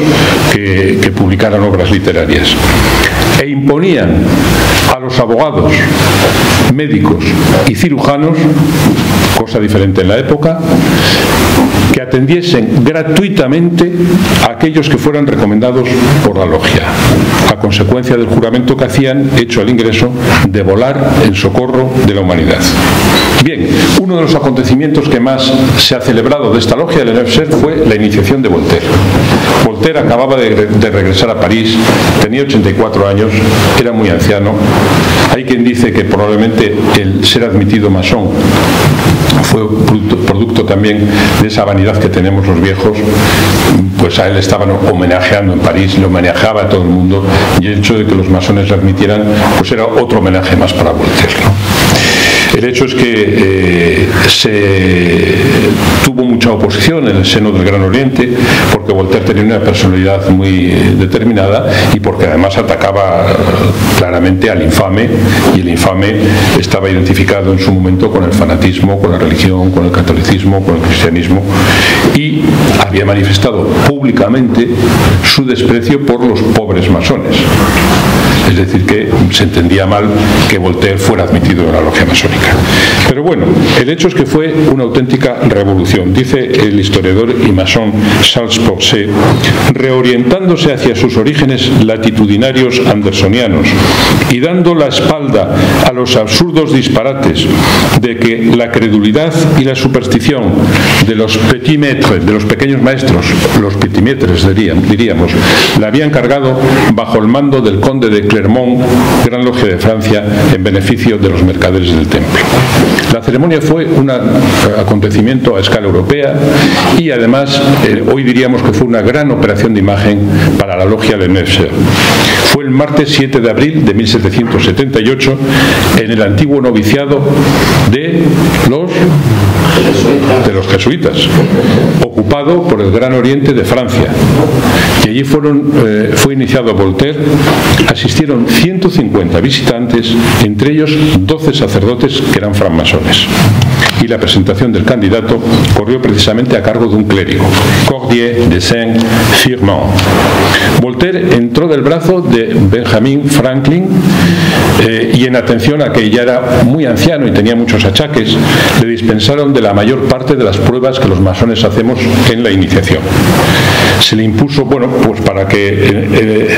A: que publicaran obras literarias. E imponían a los abogados, médicos y cirujanos, cosa diferente en la época, que atendiesen gratuitamente a aquellos que fueran recomendados por la logia, a consecuencia del juramento que hacían, hecho al ingreso, de volar en socorro de la humanidad. Bien, uno de los acontecimientos que más se ha celebrado de esta logia del NFCER fue la iniciación de Voltaire. Voltaire acababa de regresar a París, tenía 84 años, era muy anciano. Hay quien dice que probablemente el ser admitido masón fue producto también de esa vanidad que tenemos los viejos. Pues a él estaban homenajeando en París, le homenajeaba a todo el mundo, y el hecho de que los masones le admitieran pues era otro homenaje más para Voltaire, ¿no? El hecho es que se tuvo mucha oposición en el seno del Gran Oriente, porque Voltaire tenía una personalidad muy determinada y porque además atacaba claramente al infame, y el infame estaba identificado en su momento con el fanatismo, con la religión, con el catolicismo, con el cristianismo, y había manifestado públicamente su desprecio por los pobres masones. Es decir, que se entendía mal que Voltaire fuera admitido en la logia masónica. Pero bueno, el hecho es que fue una auténtica revolución. Dice el historiador y masón Charles Porset, reorientándose hacia sus orígenes latitudinarios andersonianos y dando la espalda a los absurdos disparates de que la credulidad y la superstición de los petit maîtres, de los pequeños maestros, los petit maîtres diríamos, la habían cargado bajo el mando del conde de Clermont, Gran Logia de Francia, en beneficio de los mercaderes del templo. La ceremonia fue un acontecimiento a escala europea y además hoy diríamos que fue una gran operación de imagen para la logia de Neufchâtel. Fue el martes 7 de abril de 1778 en el antiguo noviciado de los jesuitas, ocupado por el Gran Oriente de Francia. Y allí fue iniciado Voltaire. Asistieron 150 visitantes, entre ellos 12 sacerdotes que eran francmasones. Y la presentación del candidato corrió precisamente a cargo de un clérigo, Cordier de Saint-Firmin. Voltaire entró del brazo de Benjamin Franklin y en atención a que ya era muy anciano y tenía muchos achaques, le dispensaron de la mayor parte de las pruebas que los masones hacemos en la iniciación. Se le impuso, bueno, pues para que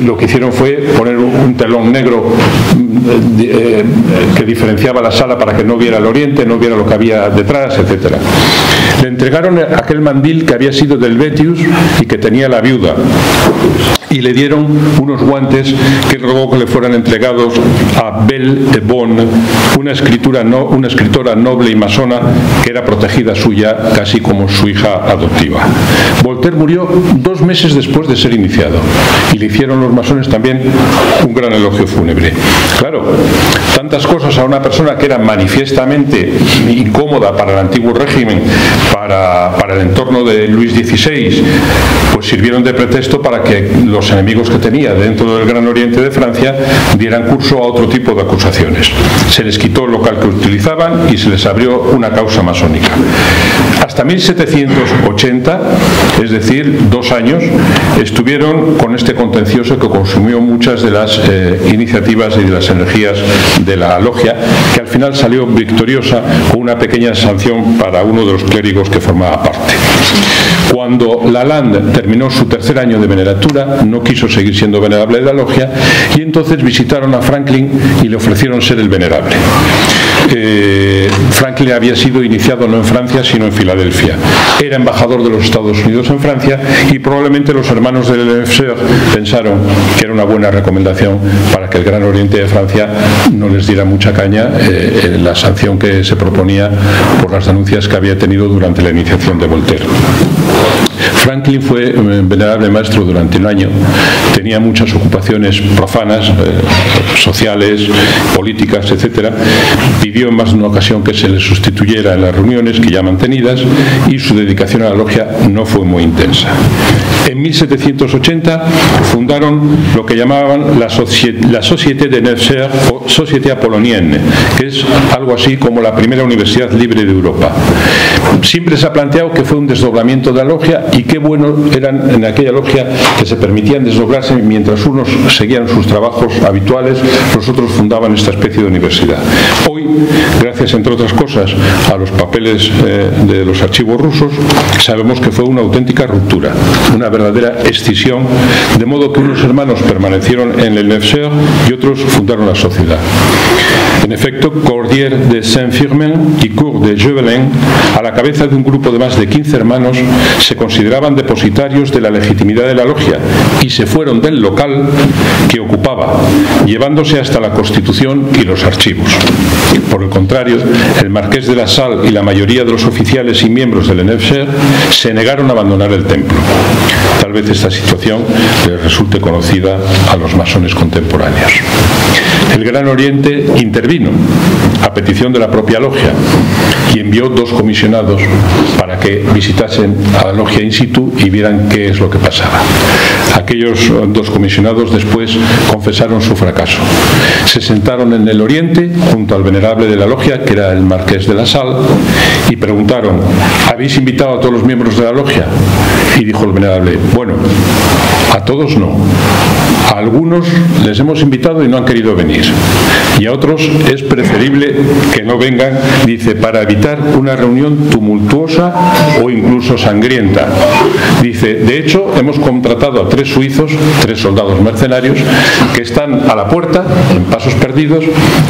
A: lo que hicieron fue poner un telón negro que diferenciaba la sala para que no viera el oriente, no viera lo que había detrás, etcétera. Le entregaron aquel mandil que había sido del Helvétius y que tenía la viuda, y le dieron unos guantes que rogó que le fueran entregados a Belle de Bonne, una escritora noble y masona que era protegida suya casi como su hija adoptiva. Voltaire murió 2 meses después de ser iniciado y le hicieron los masones también un gran elogio fúnebre. Claro, tantas cosas a una persona que era manifiestamente incómoda para el antiguo régimen, para el entorno de Luis XVI, pues sirvieron de pretexto para que los enemigos que tenía dentro del Gran Oriente de Francia dieran curso a otro tipo de acusaciones. Se les quitó el local que utilizaban y se les abrió una causa masónica. Hasta 1780, es decir, 2 años, estuvieron con este contencioso que consumió muchas de las iniciativas y de las energías de la logia, que al final salió victoriosa con una pequeña sanción para uno de los clérigos que formaba parte. Cuando Lalande terminó su 3er año de veneratura, no quiso seguir siendo venerable de la logia, y entonces visitaron a Franklin y le ofrecieron ser el venerable. Franklin había sido iniciado no en Francia sino en Filadelfia. Era embajador de los Estados Unidos en Francia y probablemente los hermanos de Neufchâtel pensaron que era una buena recomendación para que el Gran Oriente de Francia no les diera mucha caña la sanción que se proponía por las denuncias que había tenido durante la iniciación de Voltaire. Franklin fue venerable maestro durante un año, tenía muchas ocupaciones profanas, sociales, políticas, etc. Pidió en más de una ocasión que se le sustituyera en las reuniones que ya mantenidas, y su dedicación a la logia no fue muy intensa. En 1780 fundaron lo que llamaban la Société de Neufchâtel o Société Apollonienne, que es algo así como la primera universidad libre de Europa. Siempre se ha planteado que fue un desdoblamiento de la logia, y qué bueno eran en aquella logia que se permitían desdoblarse mientras unos seguían sus trabajos habituales, los otros fundaban esta especie de universidad. Hoy, gracias entre otras cosas a los papeles de los archivos rusos, sabemos que fue una auténtica ruptura, una verdadera escisión, de modo que unos hermanos permanecieron en el Neufchâtel y otros fundaron la sociedad. En efecto, Cordier de Saint-Firmin y Cour de Juvelin, a la cabeza de un grupo de más de 15 hermanos, se consideraban depositarios de la legitimidad de la logia y se fueron del local que ocupaba, llevándose hasta la Constitución y los archivos. Por el contrario, el marqués de la Salle y la mayoría de los oficiales y miembros del NFSER se negaron a abandonar el templo. Tal vez esta situación les resulte conocida a los masones contemporáneos. El Gran Oriente intervino a petición de la propia logia y envió 2 comisionados para que visitasen a la logia in situ y vieran qué es lo que pasaba. Aquellos 2 comisionados después confesaron su fracaso. Se sentaron en el Oriente junto al venerable de la logia, que era el marqués de la Salle, y preguntaron: ¿habéis invitado a todos los miembros de la logia? Y dijo el venerable: bueno, a todos no. A algunos les hemos invitado y no han querido venir, y a otros es preferible que no vengan, dice, para evitar una reunión tumultuosa o incluso sangrienta. Dice: de hecho, hemos contratado a 3 suizos, 3 soldados mercenarios, que están a la puerta, en pasos perdidos,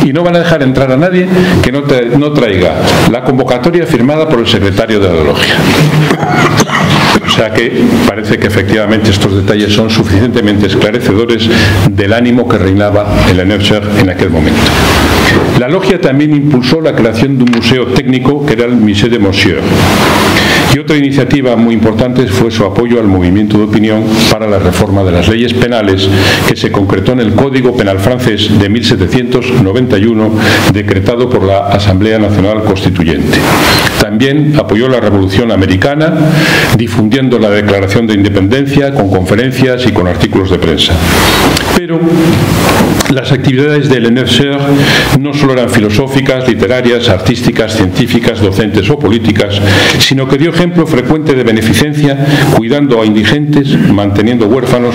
A: y no van a dejar entrar a nadie que no traiga la convocatoria firmada por el secretario de la logia. O sea que parece que efectivamente estos detalles son suficientemente esclarecedores del ánimo que reinaba en la NFSER en aquel momento. La logia también impulsó la creación de un museo técnico que era el Musée de Monsieur. Y otra iniciativa muy importante fue su apoyo al movimiento de opinión para la reforma de las leyes penales, que se concretó en el Código Penal francés de 1791, decretado por la Asamblea Nacional Constituyente. También apoyó la Revolución Americana, difundiendo la Declaración de Independencia con conferencias y con artículos de prensa. Pero las actividades del NFSER no solo eran filosóficas, literarias, artísticas, científicas, docentes o políticas, sino que dio ejemplo frecuente de beneficencia, cuidando a indigentes, manteniendo huérfanos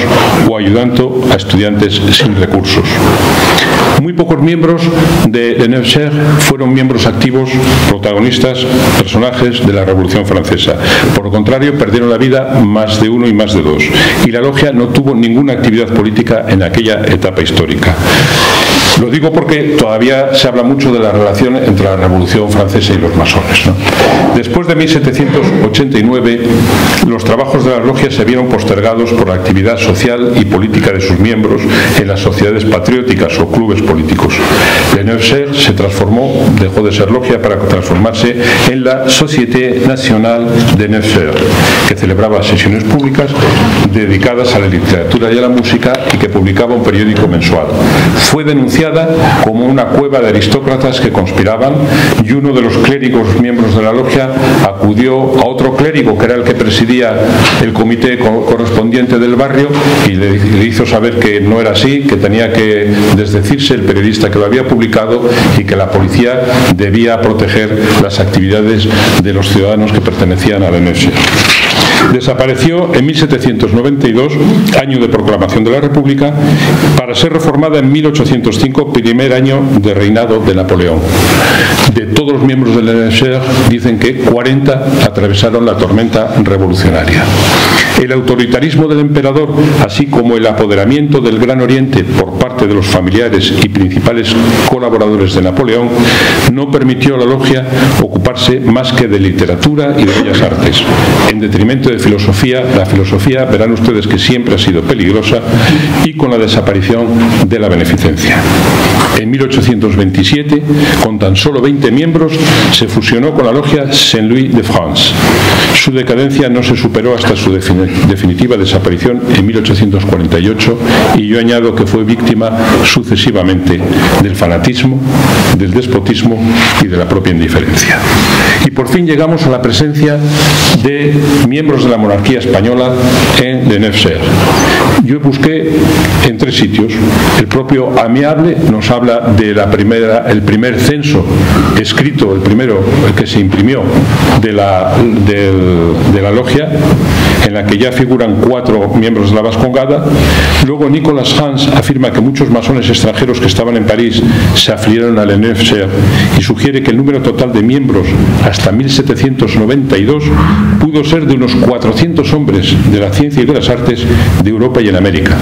A: o ayudando a estudiantes sin recursos. Muy pocos miembros de NFSER fueron miembros activos, protagonistas, personajes de la Revolución Francesa. Por lo contrario, perdieron la vida más de uno y más de 2. Y la logia no tuvo ninguna actividad política en aquella etapa histórica. Lo digo porque todavía se habla mucho de la relación entre la Revolución Francesa y los masones, ¿no? Después de 1789, los trabajos de las logias se vieron postergados por la actividad social y política de sus miembros en las sociedades patrióticas o clubes políticos. La NFSER se transformó, dejó de ser logia para transformarse en la Société Nationale de NFSER, que celebraba sesiones públicas dedicadas a la literatura y a la música y que publicaba un periódico mensual. Fue denunciada como una cueva de aristócratas que conspiraban, y uno de los clérigos miembros de la logia acudió a otro clérigo que era el que presidía el comité correspondiente del barrio y le hizo saber que no era así, que tenía que desdecirse el periodista que lo había publicado y que la policía debía proteger las actividades de los ciudadanos que pertenecían a la NFSER. Desapareció en 1792, año de proclamación de la República, para ser reformada en 1805, primer año de reinado de Napoleón. De todos los miembros del NFSER, dicen que 40 atravesaron la tormenta revolucionaria. El autoritarismo del emperador, así como el apoderamiento del Gran Oriente por parte de los familiares y principales colaboradores de Napoleón, no permitió a la logia ocuparse más que de literatura y de bellas artes, en detrimento de filosofía. La filosofía, verán ustedes que siempre ha sido peligrosa, y con la desaparición de la beneficencia. En 1827, con tan solo 20 miembros, se fusionó con la logia Saint-Louis de France. Su decadencia no se superó hasta su definitiva desaparición en 1848, y yo añado que fue víctima sucesivamente del fanatismo, del despotismo y de la propia indiferencia. Y por fin llegamos a la presencia de miembros de la monarquía española en el NFSER. Yo busqué en 3 sitios. El propio Amiable nos habla de el primer censo escrito, el primero que se imprimió de la logia, en la que ya figuran 4 miembros de la Vascongada. Luego Nicolas Hans afirma que muchos masones extranjeros que estaban en París se afiliaron al NFSER y sugiere que el número total de miembros hasta 1792 pudo ser de unos 400 hombres de la ciencia y de las artes de Europa y en América.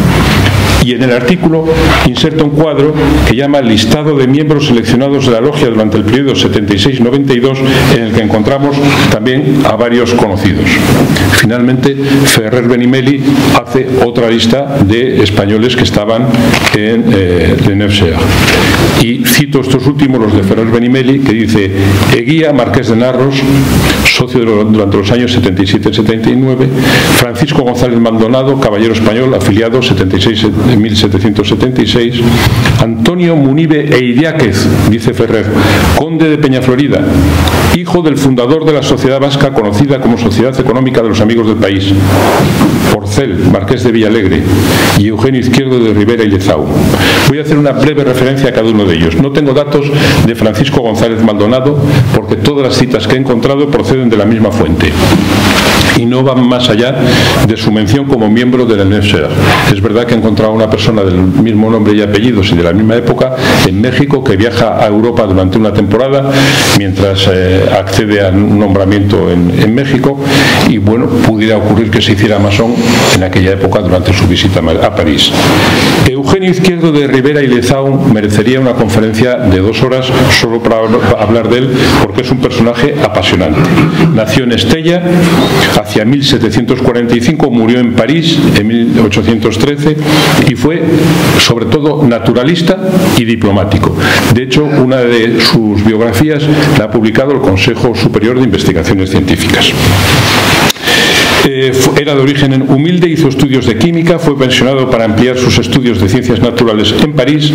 A: Y en el artículo inserta un cuadro que llama Listado de miembros seleccionados de la logia durante el periodo 76-92, en el que encontramos también a varios conocidos. Finalmente, Ferrer Benimeli hace otra lista de españoles que estaban en Le Neufchâtel. Y cito estos últimos, los de Ferrer Benimeli, que dice: Eguía, marqués de Narros, socio durante los años 77-79, Francisco González Maldonado, caballero español, afiliado 1776, Antonio Munibe e Idiáquez, dice Ferrer, conde de Peñaflorida, hijo del fundador de la sociedad vasca conocida como Sociedad Económica de los Amigos del País, Porcel, marqués de Villalegre, y Eugenio Izquierdo de Rivera y Lezau. Voy a hacer una breve referencia a cada uno de ellos. No tengo datos de Francisco González Maldonado porque todas las citas que he encontrado proceden de la misma fuente y no van más allá de su mención como miembro de la Neufchâtel. Es verdad que he encontrado a una persona del mismo nombre y apellidos y de la misma época en México que viaja a Europa durante una temporada mientras accede a un nombramiento en México, y bueno, pudiera ocurrir que se hiciera masón en aquella época durante su visita a París. Eugenio Izquierdo de Rivera y Lezau merecería una conferencia de 2 horas solo para hablar de él, porque es un personaje apasionante. Nació en Estella hacia 1745, murió en París en 1813 y fue sobre todo naturalista y diplomático. De hecho, una de sus biografías la ha publicado el Consejo Superior de Investigaciones Científicas. Era de origen humilde, hizo estudios de química, fue pensionado para ampliar sus estudios de ciencias naturales en París.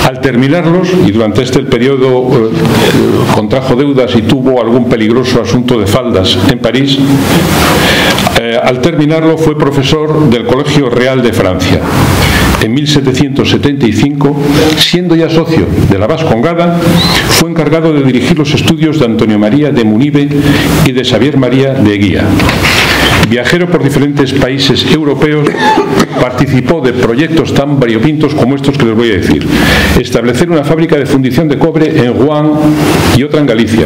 A: Al terminarlos, y durante este periodo contrajo deudas y tuvo algún peligroso asunto de faldas en París, al terminarlo fue profesor del Colegio Real de Francia. En 1775, siendo ya socio de la Vascongada, fue encargado de dirigir los estudios de Antonio María de Munibe y de Xavier María de Eguía. Viajero por diferentes países europeos, participó de proyectos tan variopintos como estos que les voy a decir: establecer una fábrica de fundición de cobre en Rouen y otra en Galicia,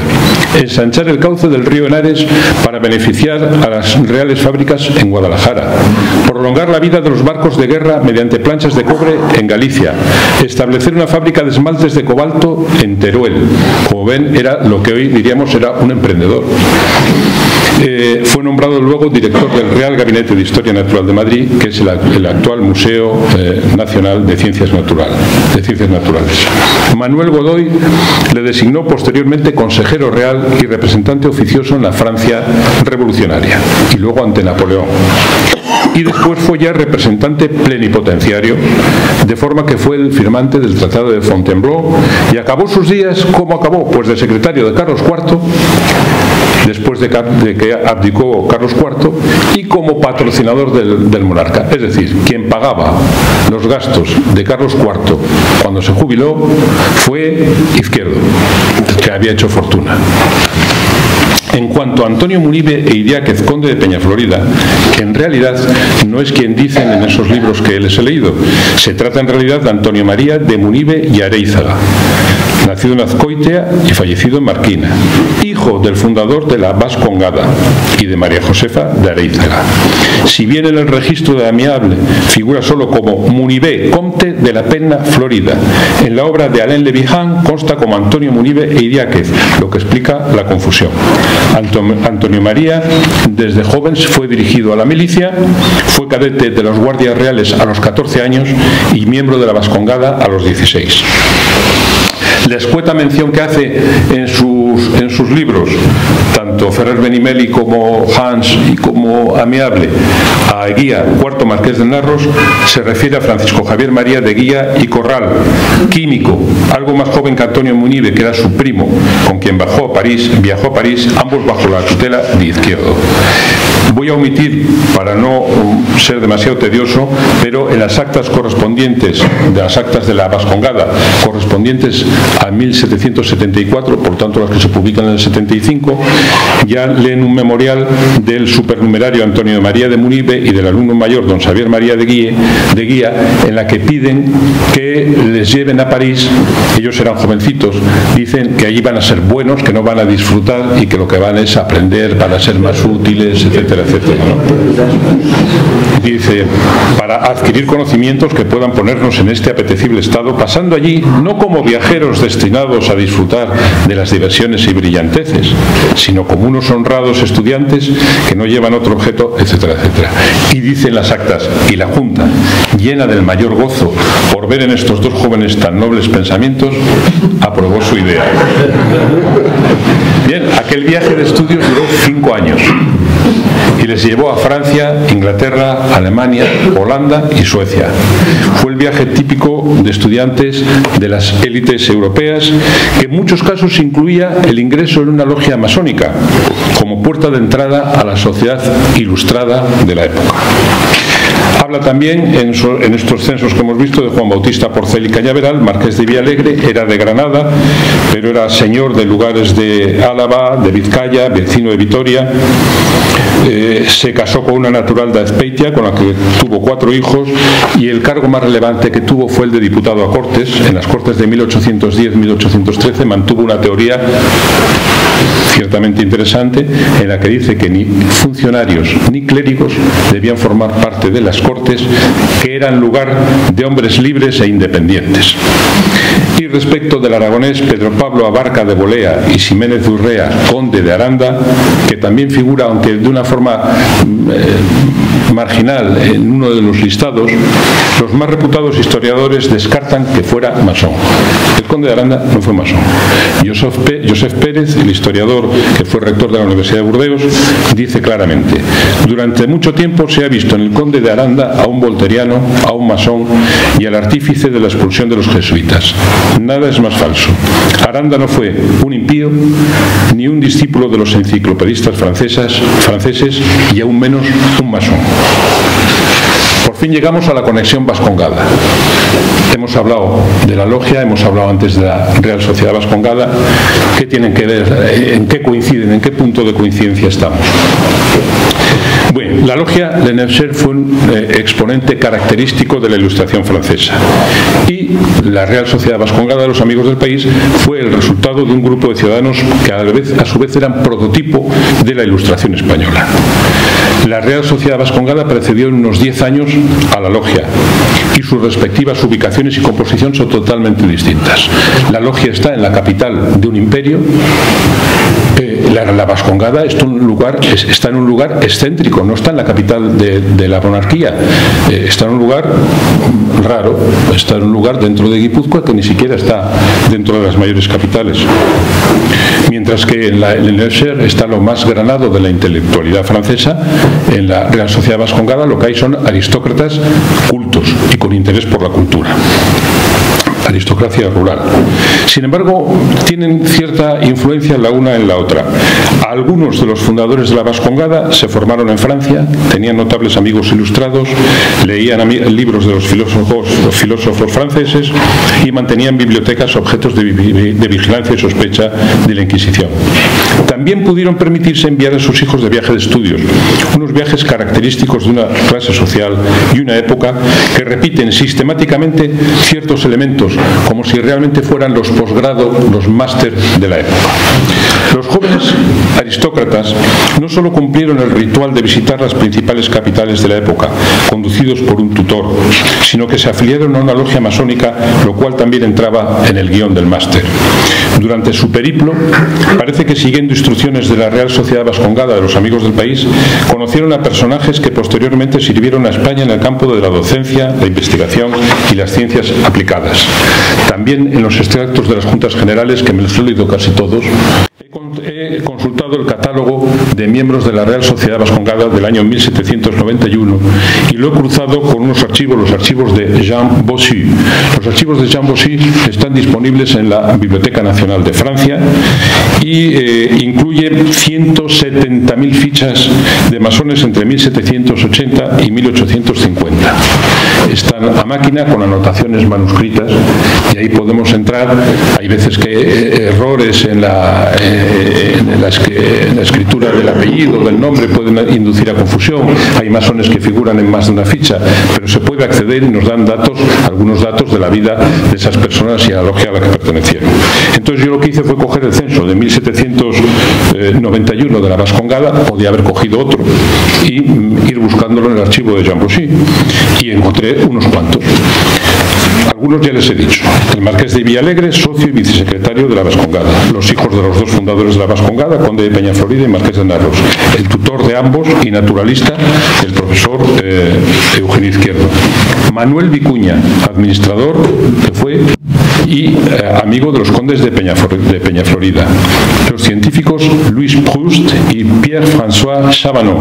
A: ensanchar el cauce del río Henares para beneficiar a las reales fábricas en Guadalajara, prolongar la vida de los barcos de guerra mediante planchas de cobre en Galicia, establecer una fábrica de esmaltes de cobalto en Teruel. Como ven, era lo que hoy diríamos era un emprendedor. Fue nombrado luego director del Real Gabinete de Historia Natural de Madrid, que es el actual Museo Nacional de Ciencias Naturales. Manuel Godoy le designó posteriormente consejero real y representante oficioso en la Francia revolucionaria y luego ante Napoleón. Y después fue ya representante plenipotenciario, de forma que fue el firmante del Tratado de Fontainebleau y acabó sus días, ¿cómo acabó? Pues de secretario de Carlos IV, después de que abdicó Carlos IV, y como patrocinador del monarca. Es decir, quien pagaba los gastos de Carlos IV cuando se jubiló fue Izquierdo, que había hecho fortuna. En cuanto a Antonio Munibe e Idiáquez, conde de Peñaflorida, que en realidad no es quien dicen en esos libros que les he leído, se trata en realidad de Antonio María de Munibe y Areizaga, nacido en Azcoitia y fallecido en Marquina, hijo del fundador de la Vascongada y de María Josefa de Areizaga. Si bien en el registro de Amiable figura solo como Munibe, conde de la Penna, Florida, en la obra de Alain Levijan consta como Antonio Munibe e Idiáquez, lo que explica la confusión. Antonio María desde joven fue dirigido a la milicia, fue cadete de los guardias reales a los 14 años y miembro de la Vascongada a los 16. La escueta mención que hace en sus libros, tanto Ferrer Benimeli como Hans y como Amiable, a Eguía, cuarto marqués de Narros, se refiere a Francisco Javier María de Eguía y Corral, químico, algo más joven que Antonio Munibe, que era su primo, con quien viajó a París, ambos bajo la tutela de Izquierdo. Voy a omitir, para no ser demasiado tedioso, pero en las actas correspondientes, de las actas de la Vascongada, correspondientes a 1774, por tanto las que se publican en el 75, ya leen un memorial del supernumerario Antonio María de Munibe y del alumno mayor don Xavier María de Eguía, en la que piden que les lleven a París. Ellos eran jovencitos, dicen que allí van a ser buenos, que no van a disfrutar y que lo que van es aprender para ser más útiles, etcétera, etcétera, etcétera, ¿no? Dice, para adquirir conocimientos que puedan ponernos en este apetecible estado, pasando allí no como viajeros destinados a disfrutar de las diversiones y brillanteces, sino como unos honrados estudiantes que no llevan otro objeto, etcétera, etcétera. Y dicen las actas, y la Junta, llena del mayor gozo por ver en estos dos jóvenes tan nobles pensamientos, aprobó su idea. Bien, aquel viaje de estudios duró 5 años y les llevó a Francia, Inglaterra, Alemania, Holanda y Suecia. Fue el viaje típico de estudiantes de las élites europeas, que en muchos casos incluía el ingreso en una logia masónica como puerta de entrada a la sociedad ilustrada de la época. Habla también en estos censos que hemos visto de Juan Bautista Porcel y Cañaveral, marqués de Villalegre, era de Granada, pero era señor de lugares de Álava, de Vizcaya, vecino de Vitoria. Se casó con una natural de Azpeitia, con la que tuvo 4 hijos, y el cargo más relevante que tuvo fue el de diputado a Cortes. En las Cortes de 1810-1813 mantuvo una teoría ciertamente interesante, en la que dice que ni funcionarios ni clérigos debían formar parte de las Cortes, que eran lugar de hombres libres e independientes. Y respecto del aragonés Pedro Pablo Abarca de Bolea y Ximénez de Urrea, conde de Aranda, que también figura, aunque de una forma marginal, en uno de los listados, los más reputados historiadores descartan que fuera masón. El conde de Aranda no fue masón. Josep Pérez, el historiador que fue rector de la Universidad de Burdeos, dice claramente: durante mucho tiempo se ha visto en el conde de Aranda a un volteriano, a un masón y al artífice de la expulsión de los jesuitas. Nada es más falso. Aranda no fue un impío ni un discípulo de los enciclopedistas franceses y aún menos un masón. Por fin llegamos a la conexión vascongada. Hemos hablado de la logia, hemos hablado antes de la Real Sociedad Vascongada. ¿Qué tienen que ver? ¿En qué coinciden? ¿En qué punto de coincidencia estamos? Bueno, la logia Le Neufcher fue un exponente característico de la Ilustración francesa, y la Real Sociedad Vascongada de los Amigos del País fue el resultado de un grupo de ciudadanos que a su vez eran prototipo de la Ilustración española. La Real Sociedad Vascongada precedió en unos 10 años a la logia, y sus respectivas ubicaciones y composición son totalmente distintas. La logia está en la capital de un imperio. La Vascongada está en un lugar excéntrico, no está en la capital de la monarquía, está en un lugar raro, está en un lugar dentro de Guipúzcoa que ni siquiera está dentro de las mayores capitales. Mientras que en el Neufcher está lo más granado de la intelectualidad francesa, en la Real Sociedad Vascongada lo que hay son aristócratas cultos y con interés por la cultura. Aristocracia rural. Sin embargo, tienen cierta influencia la una en la otra. Algunos de los fundadores de la Vascongada se formaron en Francia, tenían notables amigos ilustrados, leían libros de los filósofos franceses y mantenían bibliotecas objetos de vigilancia y sospecha de la Inquisición. También pudieron permitirse enviar a sus hijos de viaje de estudios, unos viajes característicos de una clase social y una época que repiten sistemáticamente ciertos elementos, como si realmente fueran los posgrado, los máster de la época. Los jóvenes aristócratas no solo cumplieron el ritual de visitar las principales capitales de la época, conducidos por un tutor, sino que se afiliaron a una logia masónica, lo cual también entraba en el guión del máster. Durante su periplo, parece que siguiendo instrucciones de la Real Sociedad Vascongada de los Amigos del País, conocieron a personajes que posteriormente sirvieron a España en el campo de la docencia, la investigación y las ciencias aplicadas. También en los extractos de las Juntas Generales, que me los he leído casi todos, he consultado el catálogo de miembros de la Real Sociedad Vascongada del año 1791 y lo he cruzado con unos archivos, los archivos de Jean Bossu. Los archivos de Jean Bossu están disponibles en la Biblioteca Nacional de Francia y incluye 170.000 fichas de masones entre 1780 y 1850. están a máquina con anotaciones manuscritas, y ahí podemos entrar. Hay veces que errores en la escritura del apellido, del nombre, pueden inducir a confusión. Hay masones que figuran en más de una ficha, pero se puede acceder y nos dan datos, algunos datos de la vida de esas personas y a la logia a la que pertenecieron. Entonces yo lo que hice fue coger el censo de 1791 de la Vascongada, podía haber cogido otro, y ir buscándolo en el archivo de Jean Bosy, y encontré unos cuantos. Algunos ya les he dicho: el marqués de Villalegre, socio y vicesecretario de la Vascongada; los hijos de los dos fundadores de la Vascongada, conde de Peñaflorida y marqués de Narros; el tutor de ambos y naturalista, el profesor Eugenio Izquierdo; Manuel Vicuña, administrador, que fue y amigo de los condes de Peñaflorida; los científicos Louis Proust y Pierre-François Chabanot,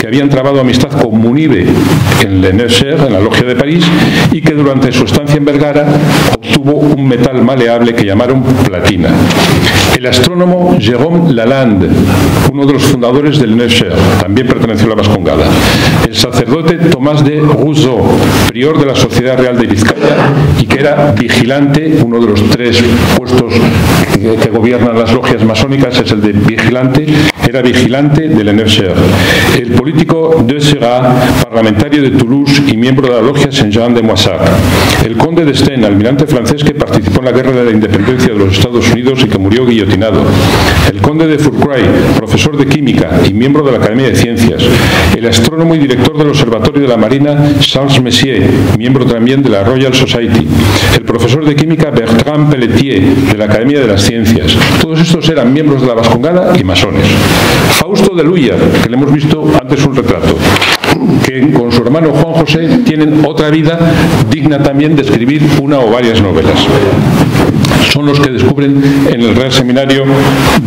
A: que habían trabado amistad con Munibe en Le Neufcher, en la logia de París, y que durante su estancia en Vergara obtuvo un metal maleable que llamaron platina; el astrónomo Jérôme Lalande, uno de los fundadores del Neufcher, también perteneció a la Vascongada; el sacerdote Tomás de Rousseau, prior de la Sociedad Real de Vizcaya, y que era vigilante. Uno de los tres puestos que gobiernan las logias masónicas es el de vigilante, era vigilante de Le Neufcher; el político de Serra, parlamentario de Toulouse y miembro de la logia Saint-Jean de Moissac; el conde de Sten, almirante francés que participó en la guerra de la independencia de los Estados Unidos y que murió guillotinado; el conde de Fourcroy, profesor de química y miembro de la Academia de Ciencias; el astrónomo y director del Observatorio de la Marina Charles Messier, miembro también de la Royal Society; el profesor de química Bertrand Pelletier, de la Academia de las Ciencias. Todos estos eran miembros de la Vascongada y masones. Fausto de Lúyer, que le hemos visto antes un retrato, que con su hermano Juan José tienen otra vida digna también de escribir una o varias novelas. Son los que descubren en el Real Seminario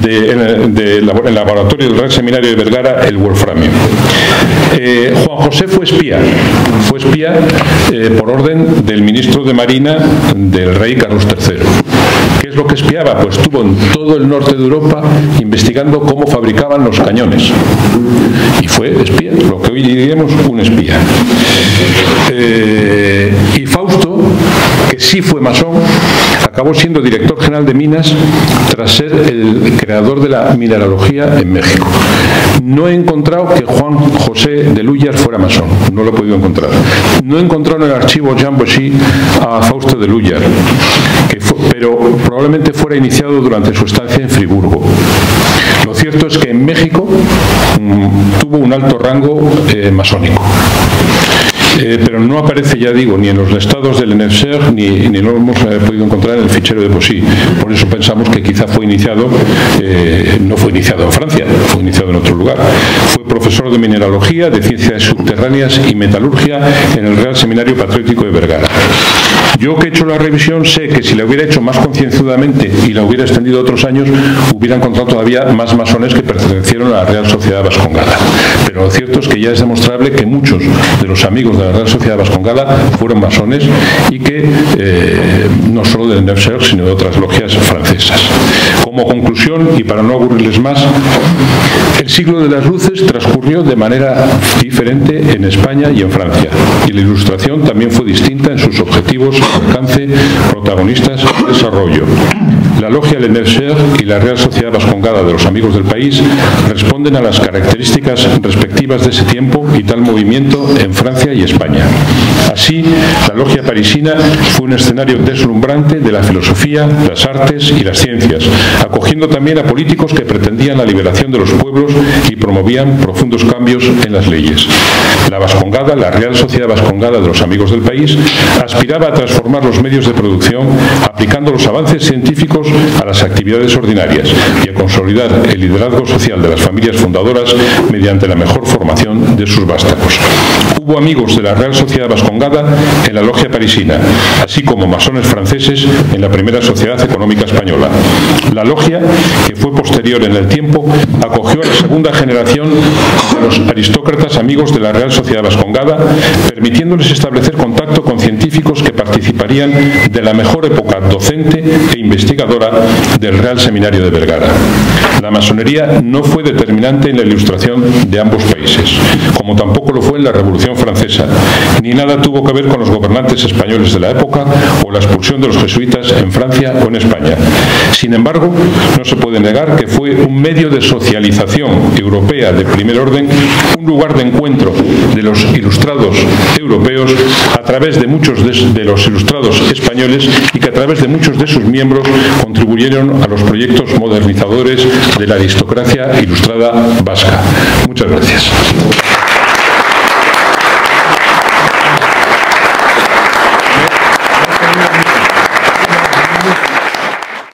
A: el laboratorio del Real Seminario de Vergara el wolframio. Juan José fue espía por orden del ministro de Marina del rey Carlos III. ¿Qué es lo que espiaba? Pues estuvo en todo el norte de Europa investigando cómo fabricaban los cañones, y fue espía, lo que hoy diríamos un espía. Y Fausto, que sí fue masón, acabó siendo director general de minas tras ser el creador de la mineralogía en México. No he encontrado que Juan José de Lúyer fuera masón, no lo he podido encontrar. No he encontrado en el archivo Jean Bosy a Fausto de Lúyer, pero probablemente fuera iniciado durante su estancia en Friburgo. Lo cierto es que en México tuvo un alto rango masónico. Pero no aparece, ya digo, ni en los estados del Neufcher ni lo hemos podido encontrar en el fichero de Bosy. Por eso pensamos que quizá fue iniciado, no fue iniciado en Francia, fue iniciado en otro lugar. Fue profesor de mineralogía, de ciencias subterráneas y metalurgia en el Real Seminario Patriótico de Vergara. Yo, que he hecho la revisión, sé que si la hubiera hecho más concienzudamente y la hubiera extendido a otros años, hubiera encontrado todavía más masones que pertenecieron a la Real Sociedad Vascongada. Pero lo cierto es que ya es demostrable que muchos de los amigos de la Real Sociedad Vascongada fueron masones, y que no solo del Neufcher, sino de otras logias francesas. Como conclusión, y para no aburrirles más, el siglo de las luces transcurrió de manera diferente en España y en Francia, y la Ilustración también fue distinta en sus objetivos, alcance, protagonistas y desarrollo. La logia Le Neufcher y la Real Sociedad Vascongada de los Amigos del País responden a las características respectivas de ese tiempo y tal movimiento en Francia y España. Así, la logia parisina fue un escenario deslumbrante de la filosofía, las artes y las ciencias, acogiendo también a políticos que pretendían la liberación de los pueblos y promovían profundos cambios en las leyes. La Vascongada, la Real Sociedad Vascongada de los Amigos del País, aspiraba a transformar los medios de producción aplicando los avances científicos a las actividades ordinarias y a consolidar el liderazgo social de las familias fundadoras mediante la mejor formación de sus vástagos. Hubo amigos de la Real Sociedad Vascongada en la logia parisina, así como masones franceses en la primera Sociedad Económica Española. La logia, que fue posterior en el tiempo, acogió a la segunda generación de los aristócratas amigos de la Real Sociedad Vascongada, permitiéndoles establecer contacto con científicos que participarían de la mejor época docente e investigadora del Real Seminario de Vergara. La masonería no fue determinante en la ilustración de ambos países, como tampoco lo fue en la Revolución Francesa, ni nada tuvo que ver con los gobernantes españoles de la época o la expulsión de los jesuitas en Francia o en España. Sin embargo, no se puede negar que fue un medio de socialización europea de primer orden, un lugar de encuentro de los ilustrados europeos a través de muchos de los ilustrados españoles, y que a través de muchos de sus miembros contribuyeron a los proyectos modernizadores de la aristocracia ilustrada vasca. Muchas gracias.